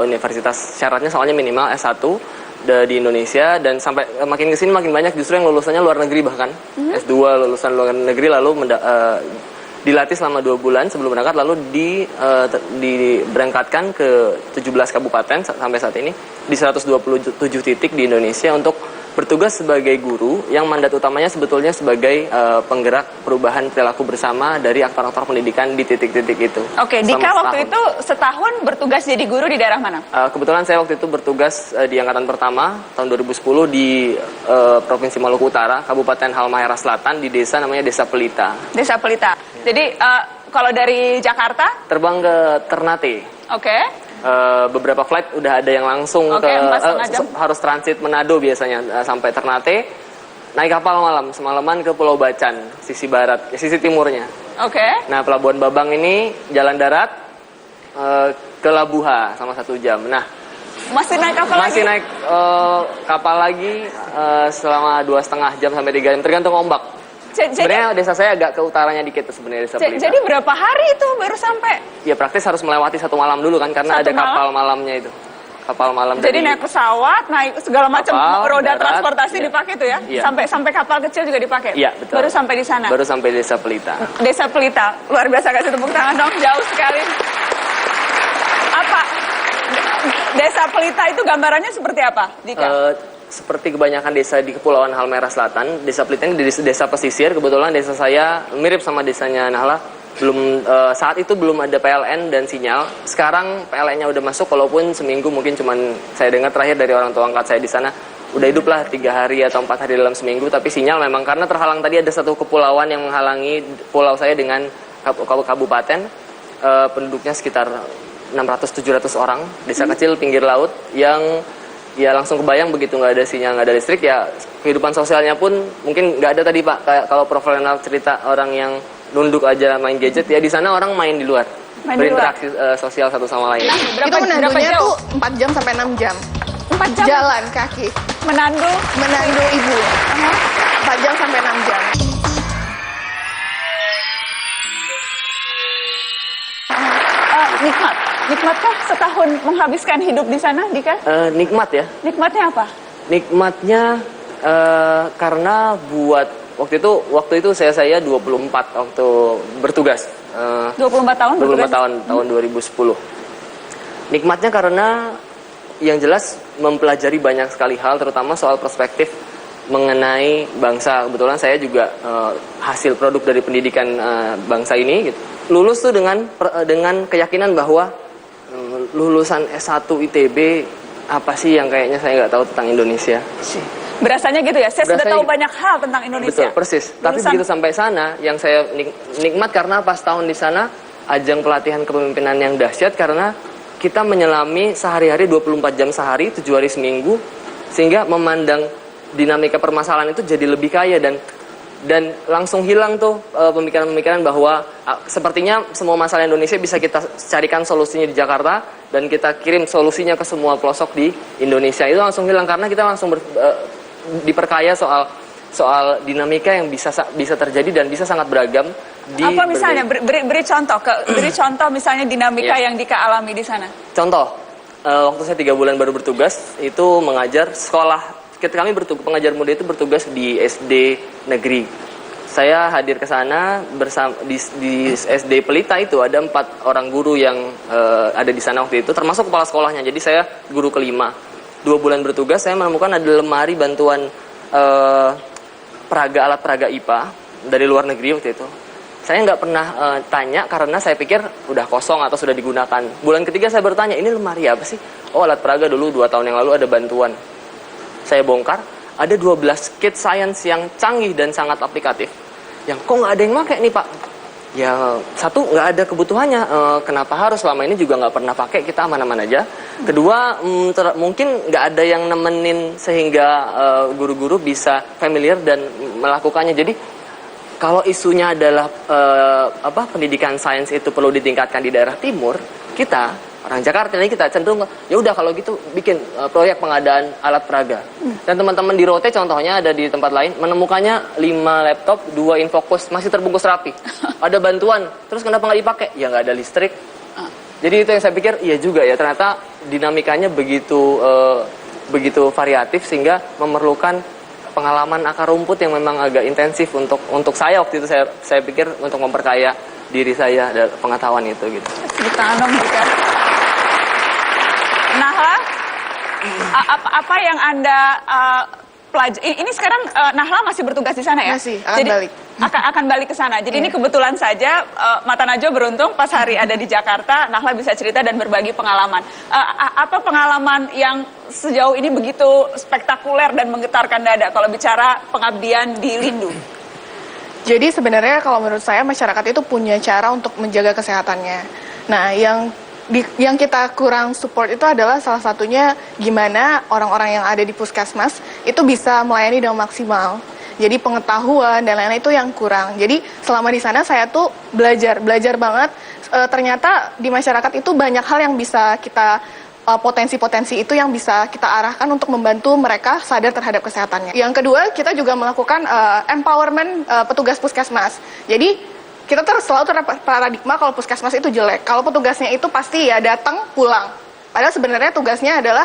universitas, syaratnya soalnya minimal S1 di Indonesia, dan sampai makin kesini makin banyak justru yang lulusannya luar negeri, bahkan S2 lulusan luar negeri lalu dilatih selama 2 bulan sebelum berangkat, lalu diberangkatkan ke 17 kabupaten sampai saat ini di 127 titik di Indonesia untuk bertugas sebagai guru yang mandat utamanya sebetulnya sebagai penggerak perubahan perilaku bersama dari aktor-aktor pendidikan di titik-titik itu. Oke, Dika waktu itu setahun bertugas jadi guru di daerah mana? Kebetulan saya waktu itu bertugas di angkatan pertama tahun 2010 di Provinsi Maluku Utara, Kabupaten Halmahera Selatan, di desa namanya Desa Pelita. Desa Pelita. Jadi kalau dari Jakarta? Terbang ke Ternate. Oke. Beberapa flight udah ada yang langsung harus transit Manado biasanya sampai Ternate, naik kapal malam semalaman ke Pulau Bacan sisi barat, sisi timurnya. Oke. Nah, Pelabuhan Babang ini jalan darat ke Labuha sama 1 jam. Nah, masih naik kapal masih naik kapal lagi selama 2,5 jam sampai 3 jam tergantung ombak. Sebenarnya desa saya agak ke utaranya dikit tuh sebenarnya desa Pelita. Jadi berapa hari itu baru sampai? Ya praktis harus melewati 1 malam dulu kan karena ada kapal malamnya itu. Kapal malam. Jadi naik pesawat, naik segala macam roda darat, transportasi dipakai itu ya? Iya. Sampai kapal kecil juga dipakai? Iya, betul. Baru sampai di sana? Baru sampai Desa Pelita. Desa Pelita, luar biasa, kasih tepuk tangan dong, jauh sekali. Apa? Desa Pelita itu gambarannya seperti apa, Dika? Seperti kebanyakan desa di Kepulauan Halmahera Selatan, Desa Pelita ini desa pesisir. Kebetulan desa saya mirip sama desanya Nahla. Saat itu belum ada PLN dan sinyal. Sekarang PLN-nya udah masuk, walaupun seminggu mungkin cuman saya dengar terakhir dari orang tua angkat saya di sana udah hidup lah 3 hari atau 4 hari dalam seminggu. Tapi sinyal memang karena terhalang, tadi ada satu kepulauan yang menghalangi pulau saya dengan kabupaten. Penduduknya sekitar 600-700 orang, desa kecil pinggir laut yang ya langsung kebayang begitu nggak ada sinyal, nggak ada listrik, ya kehidupan sosialnya pun mungkin nggak ada tadi Pak. Kayak kalau Prof. Renal cerita orang yang nunduk aja main gadget, ya di sana orang main di luar, berinteraksi sosial satu sama lain. Itu menandunya tuh 4 jam sampai 6 jam. 4 jam? Jalan kaki. Menandu ibu. 4 jam sampai 6 jam. Nikmatkah setahun menghabiskan hidup di sana, Dika? Nikmat ya. Nikmatnya apa? Nikmatnya karena waktu itu saya 24 waktu bertugas. 24 tahun 24 bertugas? tahun 2010. Nikmatnya karena yang jelas mempelajari banyak sekali hal, terutama soal perspektif mengenai bangsa. Kebetulan saya juga hasil produk dari pendidikan bangsa ini gitu. Lulus tuh dengan keyakinan bahwa lulusan S1 ITB apa sih yang kayaknya saya nggak tahu tentang Indonesia. Berasanya gitu ya, saya sudah tahu banyak hal tentang Indonesia. Betul, persis. Tapi begitu sampai sana, yang saya nikmat karena pas tahun di sana ajang pelatihan kepemimpinan yang dahsyat, karena kita menyelami sehari-hari 24 jam sehari, 7 hari seminggu, sehingga memandang dinamika permasalahan itu jadi lebih kaya dan langsung hilang tuh pemikiran-pemikiran bahwa sepertinya semua masalah Indonesia bisa kita carikan solusinya di Jakarta dan kita kirim solusinya ke semua pelosok di Indonesia. Itu langsung hilang karena kita langsung diperkaya soal dinamika yang bisa terjadi dan bisa sangat beragam di apa misalnya beri contoh misalnya dinamika yang Dika alami di sana. Contoh, waktu saya 3 bulan baru bertugas itu mengajar sekolah. Kami pengajar muda itu bertugas di SD negeri. Saya hadir ke sana bersama di SD Pelita itu ada 4 orang guru yang ada di sana waktu itu, termasuk kepala sekolahnya. Jadi saya guru kelima. 2 bulan bertugas saya menemukan ada lemari bantuan alat peraga IPA dari luar negeri waktu itu. Saya nggak pernah tanya karena saya pikir udah kosong atau sudah digunakan. Bulan ketiga saya bertanya, ini lemari apa sih? Oh, alat peraga dulu 2 tahun yang lalu ada bantuan. Saya bongkar, ada 12 kit science yang canggih dan sangat aplikatif. Yang kok nggak ada yang pakai nih Pak? Ya satu, nggak ada kebutuhannya. Kenapa harus? Selama ini juga nggak pernah pakai, kita aman-aman aja. Kedua, mungkin nggak ada yang nemenin sehingga guru-guru bisa familiar dan melakukannya. Jadi kalau isunya adalah pendidikan sains itu perlu ditingkatkan di daerah timur, kita orang Jakarta ini kita cenderung ya udah kalau gitu bikin proyek pengadaan alat peraga. Dan teman-teman di Rote contohnya ada di tempat lain menemukannya 5 laptop, 2 infocus masih terbungkus rapi. Ada bantuan, terus kenapa nggak dipakai? Ya nggak ada listrik. Jadi itu yang saya pikir iya juga ya, ternyata dinamikanya begitu variatif sehingga memerlukan pengalaman akar rumput yang memang agak intensif untuk saya waktu itu saya pikir untuk memperkaya diri saya dan pengetahuan itu gitu. Ditanam juga. Nahla, apa yang Anda pelajari? Ini sekarang Nahla masih bertugas di sana ya? Masih, akan balik. Akan balik ke sana. Jadi ini kebetulan saja Mata Najwa beruntung pas hari ada di Jakarta, Nahla bisa cerita dan berbagi pengalaman. Apa pengalaman yang sejauh ini begitu spektakuler dan menggetarkan dada kalau bicara pengabdian di Lindu? Jadi sebenarnya kalau menurut saya masyarakat itu punya cara untuk menjaga kesehatannya. Nah, yang kita kurang support itu adalah salah satunya gimana orang-orang yang ada di puskesmas itu bisa melayani dengan maksimal. Jadi pengetahuan dan lain-lain itu yang kurang. Jadi selama di sana saya tuh belajar banget. Ternyata di masyarakat itu banyak hal yang bisa kita potensi-potensi itu yang bisa kita arahkan untuk membantu mereka sadar terhadap kesehatannya. Yang kedua, kita juga melakukan empowerment petugas puskesmas. Jadi kita selalu terparadigma kalau puskesmas itu jelek. Kalau petugasnya itu pasti ya datang pulang. Padahal sebenarnya tugasnya adalah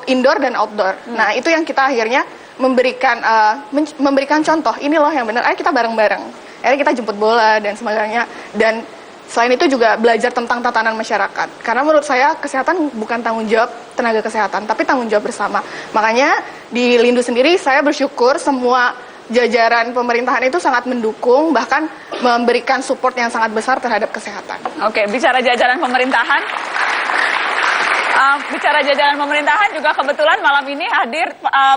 indoor dan outdoor. Nah, itu yang kita akhirnya memberikan contoh. Ini loh yang benar. Ayo kita bareng-bareng. Akhirnya kita jemput bola dan sebagainya. Dan selain itu juga belajar tentang tatanan masyarakat. Karena menurut saya kesehatan bukan tanggung jawab tenaga kesehatan, tapi tanggung jawab bersama. Makanya di Lindu sendiri saya bersyukur semua jajaran pemerintahan itu sangat mendukung, bahkan memberikan support yang sangat besar terhadap kesehatan. Oke, bicara jajaran pemerintahan. Bicara jajaran pemerintahan juga kebetulan malam ini hadir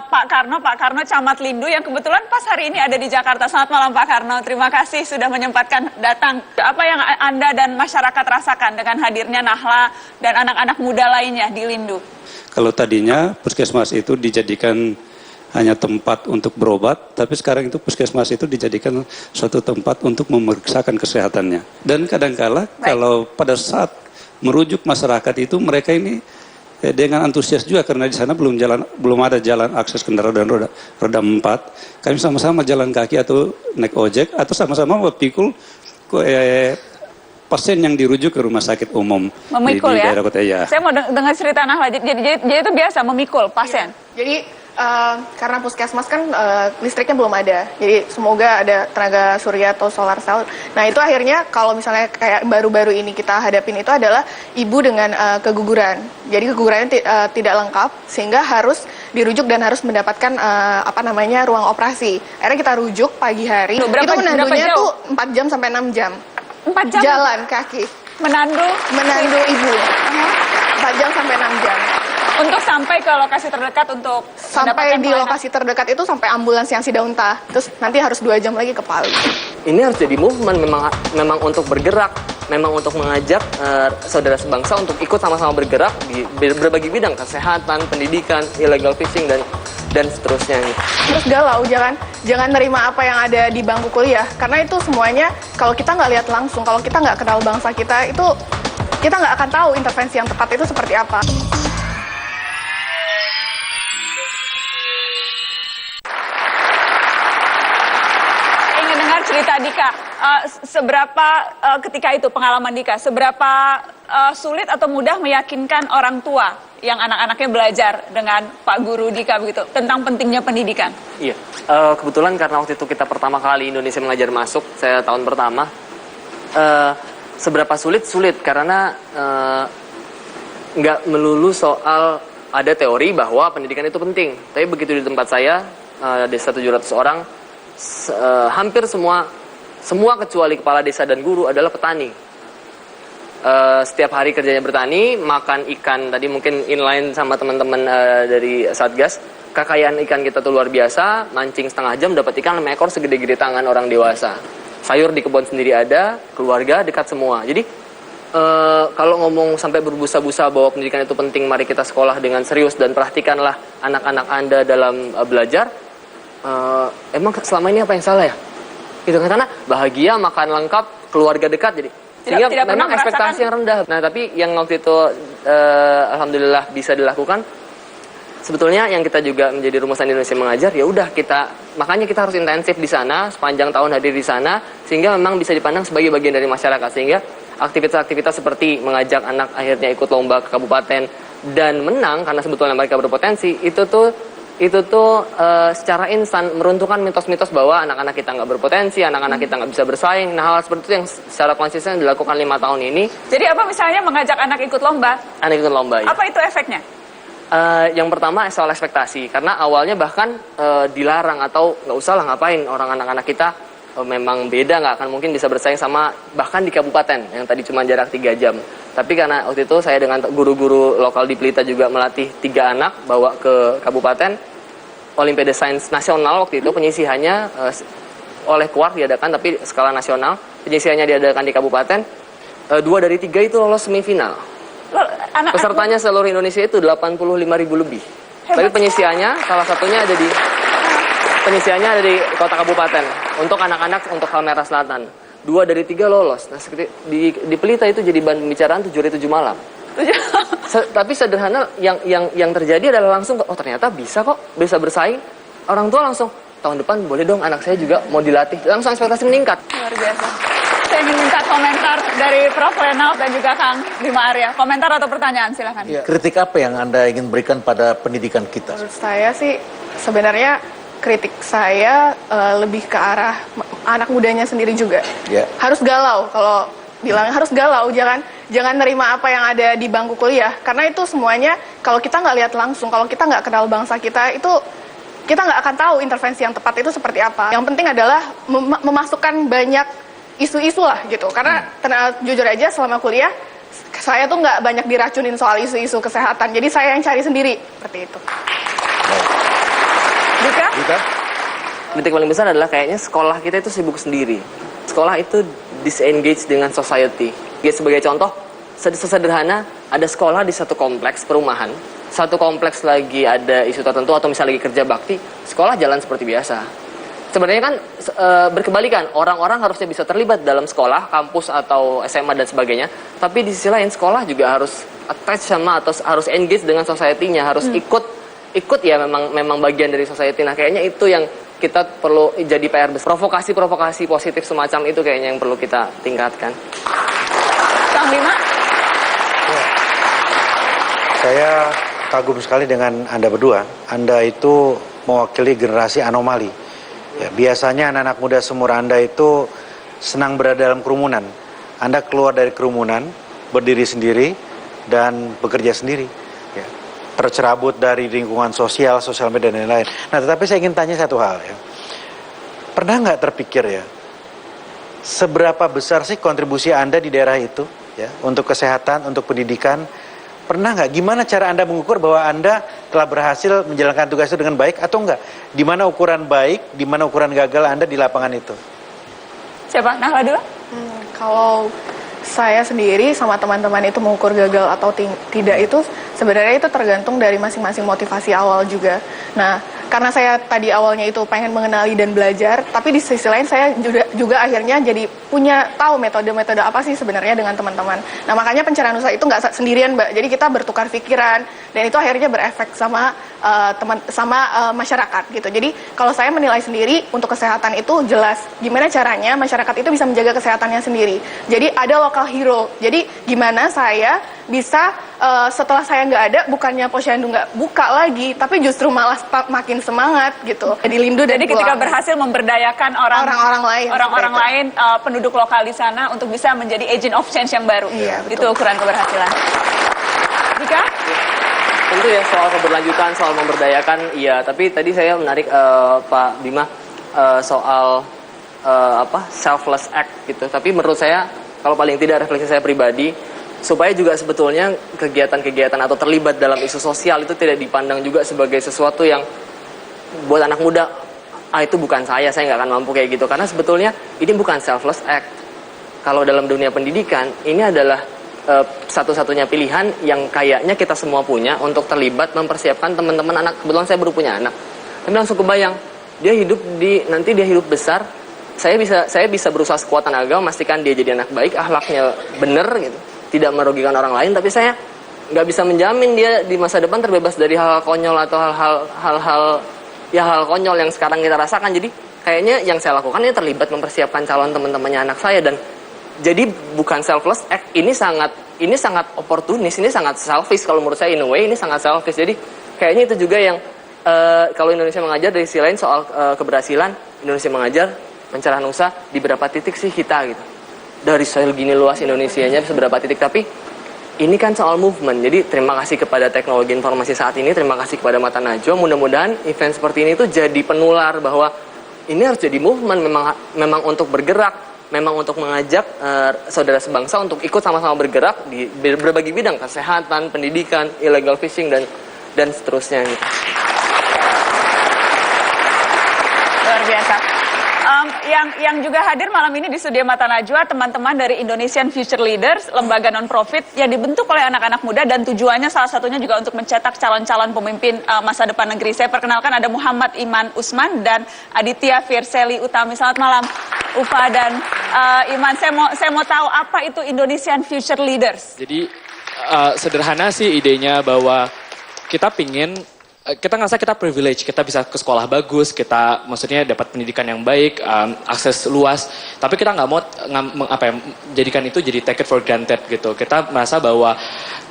Pak Karno Camat Lindu yang kebetulan pas hari ini ada di Jakarta. Selamat malam Pak Karno, terima kasih sudah menyempatkan datang. Apa yang Anda dan masyarakat rasakan dengan hadirnya Nahla dan anak-anak muda lainnya di Lindu? Kalau tadinya puskesmas itu dijadikan hanya tempat untuk berobat, tapi sekarang itu puskesmas itu dijadikan suatu tempat untuk memeriksakan kesehatannya. Dan kadangkala kalau pada saat merujuk masyarakat itu mereka ini dengan antusias juga karena di sana belum ada jalan akses kendaraan roda 4. Kami sama-sama jalan kaki atau naik ojek atau sama-sama memikul pasien yang dirujuk ke rumah sakit umum di daerah kota ya. Saya mau dengar cerita Nahla. Jadi itu biasa memikul pasien. Jadi karena puskesmas kan listriknya belum ada, jadi semoga ada tenaga surya atau solar cell. Nah itu akhirnya kalau misalnya kayak baru-baru ini kita hadapin itu adalah ibu dengan keguguran. Jadi kegugurannya tidak lengkap sehingga harus dirujuk dan harus mendapatkan ruang operasi. Akhirnya kita rujuk pagi hari. Itu menandunya tuh 4 jam sampai 6 jam. 4 jam? Jalan kaki. Menandu ibu. 4 jam sampai 6 jam. Untuk sampai ke lokasi terdekat untuk sampai di lokasi terdekat itu sampai ambulans yang Sidaunta. Terus nanti harus 2 jam lagi ke Palu. Ini harus jadi movement, memang untuk bergerak, memang untuk mengajak saudara sebangsa untuk ikut sama-sama bergerak di berbagai bidang, kesehatan, pendidikan, illegal fishing dan seterusnya. Terus galau, jangan nerima apa yang ada di bangku kuliah, karena itu semuanya kalau kita nggak lihat langsung, kalau kita nggak kenal bangsa kita itu kita nggak akan tahu intervensi yang tepat itu seperti apa. Cerita Dika, seberapa ketika itu pengalaman Dika, seberapa sulit atau mudah meyakinkan orang tua yang anak-anaknya belajar dengan Pak Guru Dika begitu tentang pentingnya pendidikan? Iya, kebetulan karena waktu itu kita pertama kali Indonesia Mengajar masuk, saya tahun pertama, seberapa sulit karena nggak melulu soal ada teori bahwa pendidikan itu penting, tapi begitu di tempat saya, desa 700 orang, hampir semua kecuali kepala desa dan guru adalah petani. Setiap hari kerjanya bertani, makan ikan. Tadi mungkin inline sama teman-teman dari Satgas. Kekayaan ikan kita tuh luar biasa. Mancing setengah jam dapat ikan 5 ekor segede-gede tangan orang dewasa. Sayur di kebun sendiri ada, keluarga dekat semua. Jadi kalau ngomong sampai berbusa-busa bahwa pendidikan itu penting, mari kita sekolah dengan serius dan perhatikanlah anak-anak Anda dalam belajar. Emang selama ini apa yang salah ya? Gitu kan, karena bahagia, makan lengkap, keluarga dekat, jadi sehingga tidak memang ekspektasi yang rendah. Nah tapi yang waktu itu alhamdulillah bisa dilakukan. Sebetulnya yang kita juga menjadi rumusan Indonesia Mengajar, ya udah makanya kita harus intensif di sana, sepanjang tahun hadir di sana, sehingga memang bisa dipandang sebagai bagian dari masyarakat. Sehingga aktivitas-aktivitas seperti mengajak anak akhirnya ikut lomba ke kabupaten dan menang karena sebetulnya mereka berpotensi, itu tuh itu tuh secara instan meruntuhkan mitos-mitos bahwa anak-anak kita nggak berpotensi, anak-anak kita nggak bisa bersaing. Nah, hal seperti itu yang secara konsisten dilakukan 5 tahun ini. Jadi apa misalnya mengajak anak ikut lomba? Anak ikut lomba ya. Apa itu efeknya? Yang pertama soal ekspektasi, karena awalnya bahkan dilarang atau nggak usah lah ngapain orang anak-anak kita memang beda, nggak akan mungkin bisa bersaing sama bahkan di kabupaten yang tadi cuma jarak 3 jam. Tapi karena waktu itu saya dengan guru-guru lokal di Pelita juga melatih 3 anak bawa ke kabupaten, Olimpiade Sains Nasional waktu itu penyisihannya oleh KUAR diadakan tapi skala nasional, penyisihannya diadakan di kabupaten, 2 dari 3 itu lolos semifinal. Pesertanya seluruh Indonesia itu 85.000 lebih. Hebat. Tapi penyisihannya salah satunya ada di kota kabupaten untuk anak-anak untuk Halmahera Selatan. 2 dari 3 lolos. Nah, di Pelita itu jadi bahan pembicaraan 7 hari 7 malam. Tapi sederhana yang terjadi adalah langsung ternyata bisa kok, bisa bersaing. Orang tua langsung tahun depan boleh dong anak saya juga mau dilatih. Langsung ekspektasi meningkat. Luar biasa. Saya ingin minta komentar dari Prof. Renaud dan juga Kang Bima Arya. Komentar atau pertanyaan, silakan. Ya, kritik apa yang Anda ingin berikan pada pendidikan kita? Menurut saya sih sebenarnya kritik saya lebih ke arah anak mudanya sendiri juga. Ya. Harus galau, kalau bilang harus galau, jangan nerima apa yang ada di bangku kuliah. Karena itu semuanya kalau kita nggak lihat langsung, kalau kita nggak kenal bangsa kita, itu kita nggak akan tahu intervensi yang tepat itu seperti apa. Yang penting adalah memasukkan banyak isu-isu lah gitu. Karena jujur aja selama kuliah saya tuh nggak banyak diracunin soal isu-isu kesehatan. Jadi saya yang cari sendiri seperti itu. Dika? Kritik paling besar adalah kayaknya sekolah kita itu sibuk sendiri. Sekolah itu disengage dengan society. Sebagai contoh, sesederhana ada sekolah di satu kompleks perumahan, satu kompleks lagi ada isu tertentu atau misalnya lagi kerja bakti, sekolah jalan seperti biasa. Sebenarnya kan berkebalikan, orang-orang harusnya bisa terlibat dalam sekolah, kampus atau SMA dan sebagainya, tapi di sisi lain sekolah juga harus attach sama atau harus engage dengan society-nya, harus ikut ya memang bagian dari society. Nah, kayaknya itu yang kita perlu jadi PR besar. Provokasi positif semacam itu kayaknya yang perlu kita tingkatkan. Kang Bima? Ya. Saya kagum sekali dengan Anda berdua. Anda itu mewakili generasi anomali. Ya, biasanya anak-anak muda seumur Anda itu senang berada dalam kerumunan. Anda keluar dari kerumunan, berdiri sendiri, dan bekerja sendiri. Ya. Tercerabut dari lingkungan sosial media dan lain-lain. Nah, tetapi saya ingin tanya satu hal ya. Pernah nggak terpikir ya, seberapa besar sih kontribusi Anda di daerah itu ya, untuk kesehatan, untuk pendidikan? Pernah nggak, gimana cara Anda mengukur bahwa Anda telah berhasil menjalankan tugas itu dengan baik atau enggak? Di mana ukuran baik, di mana ukuran gagal Anda di lapangan itu? Siapa? Nahla dulu? Kalau saya sendiri sama teman-teman itu mengukur gagal atau tidak itu sebenarnya itu tergantung dari masing-masing motivasi awal juga. Nah, karena saya tadi awalnya itu pengen mengenali dan belajar, tapi di sisi lain saya juga akhirnya jadi tahu metode-metode apa sih sebenarnya dengan teman-teman. Nah, makanya pencerahan usaha itu nggak sendirian, Mbak. Jadi kita bertukar pikiran dan itu akhirnya berefek sama masyarakat gitu. Jadi kalau saya menilai sendiri untuk kesehatan itu jelas gimana caranya masyarakat itu bisa menjaga kesehatannya sendiri. Jadi ada local hero. Jadi gimana saya bisa setelah saya nggak ada, bukannya Posyandu nggak buka lagi, tapi justru malah makin semangat gitu. Jadi Lindu dan Jadi ketika berhasil memberdayakan orang-orang lain penduduk lokal di sana untuk bisa menjadi agent of change yang baru. Iya, itu ukuran keberhasilan. Dika? Tentu ya soal keberlanjutan, soal memberdayakan, iya. Tapi tadi saya menarik Pak Bima soal selfless act gitu. Tapi menurut saya kalau paling tidak refleksi saya pribadi, supaya juga sebetulnya kegiatan-kegiatan atau terlibat dalam isu sosial itu tidak dipandang juga sebagai sesuatu yang buat anak muda, itu bukan saya nggak akan mampu kayak gitu. Karena sebetulnya ini bukan selfless act. Kalau dalam dunia pendidikan, ini adalah satu-satunya pilihan yang kayaknya kita semua punya untuk terlibat mempersiapkan teman-teman anak. Kebetulan saya baru punya anak. Tapi langsung kebayang, nanti dia hidup besar, saya bisa berusaha sekuat tenaga memastikan dia jadi anak baik, akhlaknya bener gitu, tidak merugikan orang lain, tapi saya nggak bisa menjamin dia di masa depan terbebas dari hal-hal konyol atau hal konyol yang sekarang kita rasakan. Jadi kayaknya yang saya lakukan ini terlibat mempersiapkan calon teman-temannya anak saya, dan jadi bukan selfless act, ini sangat oportunis, ini sangat selfish kalau menurut saya, in a way ini sangat selfish. Jadi kayaknya itu juga yang kalau Indonesia Mengajar dari sisi lain soal keberhasilan Indonesia Mengajar Mencerah Nusa di berapa titik sih kita gitu. Dari segini luas Indonesianya seberapa titik, tapi ini kan soal movement. Jadi terima kasih kepada teknologi informasi saat ini, terima kasih kepada Mata Najwa. Mudah-mudahan event seperti ini tuh jadi penular bahwa ini harus jadi movement, memang untuk bergerak, memang untuk mengajak saudara sebangsa untuk ikut sama-sama bergerak di berbagai bidang, kesehatan, pendidikan, illegal fishing dan seterusnya gitu. Luar biasa. Yang juga hadir malam ini di studio Mata Najwa, teman-teman dari Indonesian Future Leaders, lembaga non-profit yang dibentuk oleh anak-anak muda dan tujuannya salah satunya juga untuk mencetak calon-calon pemimpin masa depan negeri. Saya perkenalkan ada Muhammad Iman Usman dan Aditya Firseli Utami. Selamat malam, Ufa dan Iman. Saya mau tahu apa itu Indonesian Future Leaders. Jadi sederhana sih idenya bahwa kita ngerasa kita privilege, kita bisa ke sekolah bagus, kita maksudnya dapat pendidikan yang baik, akses luas, tapi kita nggak mau jadikan itu jadi take it for granted gitu. Kita merasa bahwa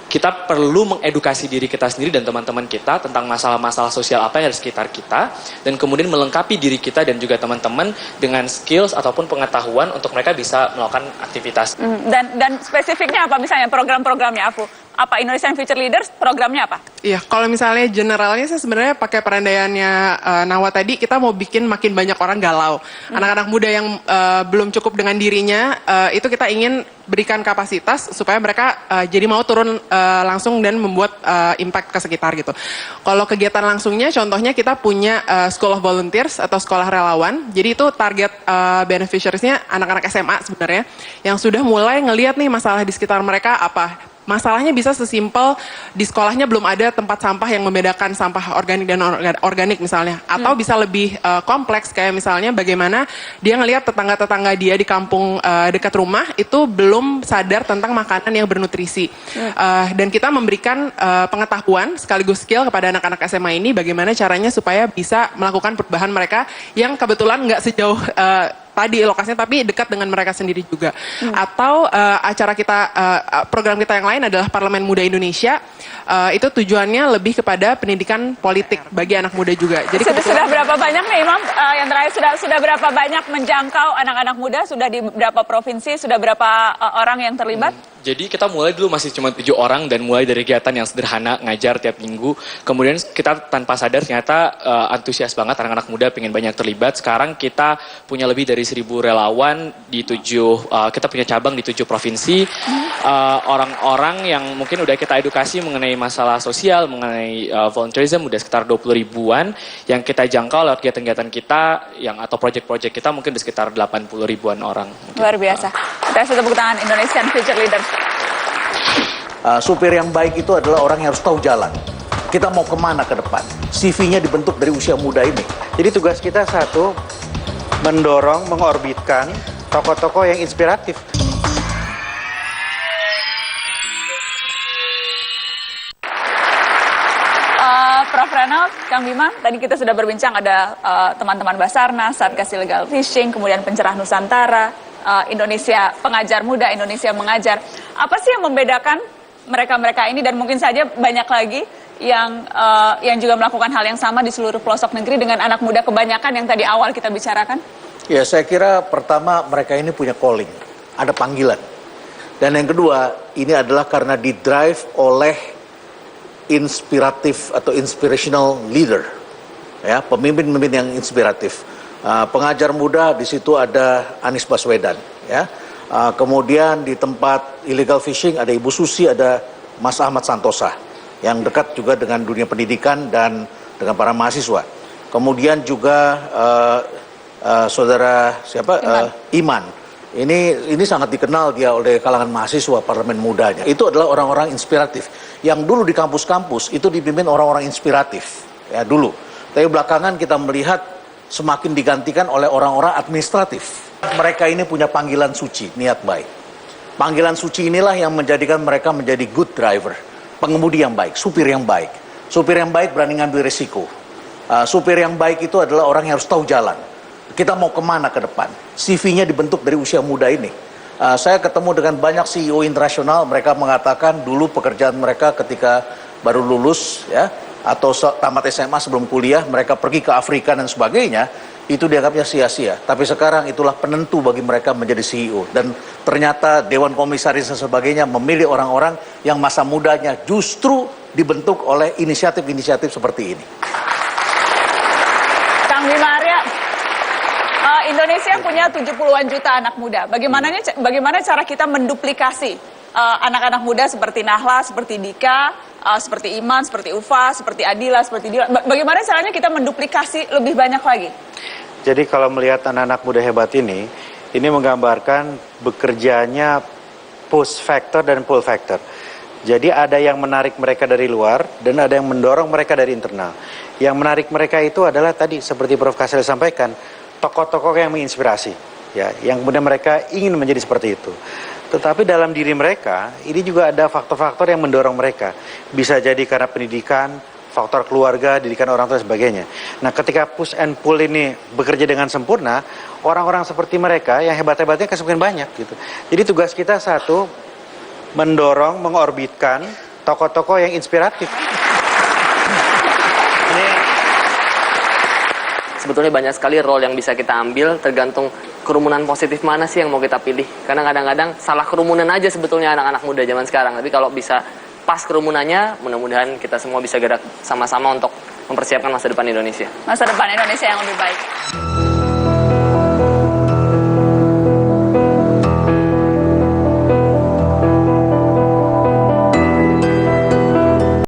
kita perlu mengedukasi diri kita sendiri dan teman-teman kita tentang masalah-masalah sosial apa yang ada di sekitar kita, dan kemudian melengkapi diri kita dan juga teman-teman dengan skills ataupun pengetahuan untuk mereka bisa melakukan aktivitas. Dan spesifiknya apa misalnya program-programnya, Afu? Apa Indonesian Future Leaders programnya apa? Iya, kalau misalnya generalnya saya sebenarnya pakai perandayannya Nawa tadi, kita mau bikin makin banyak orang galau. Anak-anak muda yang belum cukup dengan dirinya, itu kita ingin berikan kapasitas supaya mereka jadi mau turun langsung dan membuat impact ke sekitar gitu. Kalau kegiatan langsungnya, contohnya kita punya School of Volunteers atau sekolah relawan. Jadi itu target beneficiariesnya anak-anak SMA sebenarnya, yang sudah mulai ngelihat nih masalah di sekitar mereka apa. Masalahnya bisa sesimpel di sekolahnya belum ada tempat sampah yang membedakan sampah organik dan organik misalnya. Atau bisa lebih kompleks kayak misalnya bagaimana dia ngelihat tetangga-tetangga dia di kampung dekat rumah itu belum sadar tentang makanan yang bernutrisi. Dan kita memberikan pengetahuan sekaligus skill kepada anak-anak SMA ini bagaimana caranya supaya bisa melakukan perubahan mereka yang kebetulan nggak sejauh tadi lokasinya tapi dekat dengan mereka sendiri juga. Atau acara kita, program kita yang lain adalah Parlemen Muda Indonesia. Itu tujuannya lebih kepada pendidikan politik bagi anak muda juga. Jadi sudah berapa banyak nih Imam, yang terakhir sudah berapa banyak menjangkau anak-anak muda, sudah di berapa provinsi, sudah berapa orang yang terlibat? Jadi kita mulai dulu masih cuma 7 orang dan mulai dari kegiatan yang sederhana, ngajar tiap minggu. Kemudian kita tanpa sadar ternyata antusias banget anak-anak muda pengen banyak terlibat. Sekarang kita punya lebih dari 1.000 relawan di 7, kita punya cabang di 7 provinsi. Orang-orang yang mungkin udah kita edukasi mengenai masalah sosial, mengenai volunteerism, udah sekitar 20 ribuan. Yang kita jangkau lewat kegiatan-kegiatan kita atau proyek-proyek kita mungkin udah sekitar 80 ribuan orang. Luar biasa. Kita tepuk tangan Indonesian Future Leaders. Supir yang baik itu adalah orang yang harus tahu jalan. Kita mau kemana ke depan. CV-nya dibentuk dari usia muda ini. Jadi tugas kita satu, mendorong, mengorbitkan tokoh-tokoh yang inspiratif. Prof. Renald, Kang Bima, tadi kita sudah berbincang ada teman-teman Basarnas, Satgas Illegal Fishing, kemudian Pencerah Nusantara, Indonesia Pengajar Muda, Indonesia Mengajar. Apa sih yang membedakan mereka-mereka ini dan mungkin saja banyak lagi yang juga melakukan hal yang sama di seluruh pelosok negeri dengan anak muda kebanyakan yang tadi awal kita bicarakan? Ya, saya kira pertama mereka ini punya calling, ada panggilan. Dan yang kedua, ini adalah karena didrive oleh inspiratif atau inspirational leader, ya, pemimpin-pemimpin yang inspiratif. Pengajar muda di situ ada Anies Baswedan, ya. Kemudian di tempat illegal fishing ada Ibu Susi, ada Mas Ahmad Santosa yang dekat juga dengan dunia pendidikan dan dengan para mahasiswa. Kemudian juga saudara siapa Iman. Ini sangat dikenal dia oleh kalangan mahasiswa parlemen mudanya. Itu adalah orang-orang inspiratif. Yang dulu di kampus-kampus itu dipimpin orang-orang inspiratif, ya dulu. Tapi belakangan kita melihat semakin digantikan oleh orang-orang administratif. Mereka ini punya panggilan suci, niat baik. Panggilan suci inilah yang menjadikan mereka menjadi good driver, pengemudi yang baik, supir yang baik. Supir yang baik berani ngambil risiko. Supir yang baik itu adalah orang yang harus tahu jalan. Kita mau kemana ke depan. CV-nya dibentuk dari usia muda ini. Saya ketemu dengan banyak CEO internasional, mereka mengatakan dulu pekerjaan mereka ketika baru lulus, ya, atau tamat SMA sebelum kuliah mereka pergi ke Afrika dan sebagainya, itu dianggapnya sia-sia. Tapi sekarang itulah penentu bagi mereka menjadi CEO. Dan ternyata Dewan Komisaris dan sebagainya memilih orang-orang yang masa mudanya justru dibentuk oleh inisiatif-inisiatif seperti ini. Kang Bima Arya, Indonesia punya 70-an juta anak muda. Bagaimana cara kita menduplikasi anak-anak muda seperti Nahla, seperti Dika, seperti Iman, seperti Ufa, seperti Adila, seperti Dila. Bagaimana caranya kita menduplikasi lebih banyak lagi? Jadi kalau melihat anak-anak muda hebat ini menggambarkan bekerjanya push factor dan pull factor. Jadi ada yang menarik mereka dari luar dan ada yang mendorong mereka dari internal. Yang menarik mereka itu adalah tadi seperti Prof. Kasel sampaikan, tokoh-tokoh yang menginspirasi, ya, yang kemudian mereka ingin menjadi seperti itu. Tetapi dalam diri mereka ini juga ada faktor-faktor yang mendorong mereka. Bisa jadi karena pendidikan, faktor keluarga, didikan orang tua dan sebagainya. Nah, ketika push and pull ini bekerja dengan sempurna, orang-orang seperti mereka yang hebat-hebatnya kan semakin banyak gitu. Jadi tugas kita satu, mendorong, mengorbitkan tokoh-tokoh yang inspiratif. Sebetulnya banyak sekali role yang bisa kita ambil, tergantung kerumunan positif mana sih yang mau kita pilih. Karena kadang-kadang salah kerumunan aja sebetulnya anak-anak muda zaman sekarang. Tapi kalau bisa pas kerumunannya, mudah-mudahan kita semua bisa gerak sama-sama untuk mempersiapkan masa depan Indonesia. Masa depan Indonesia yang lebih baik.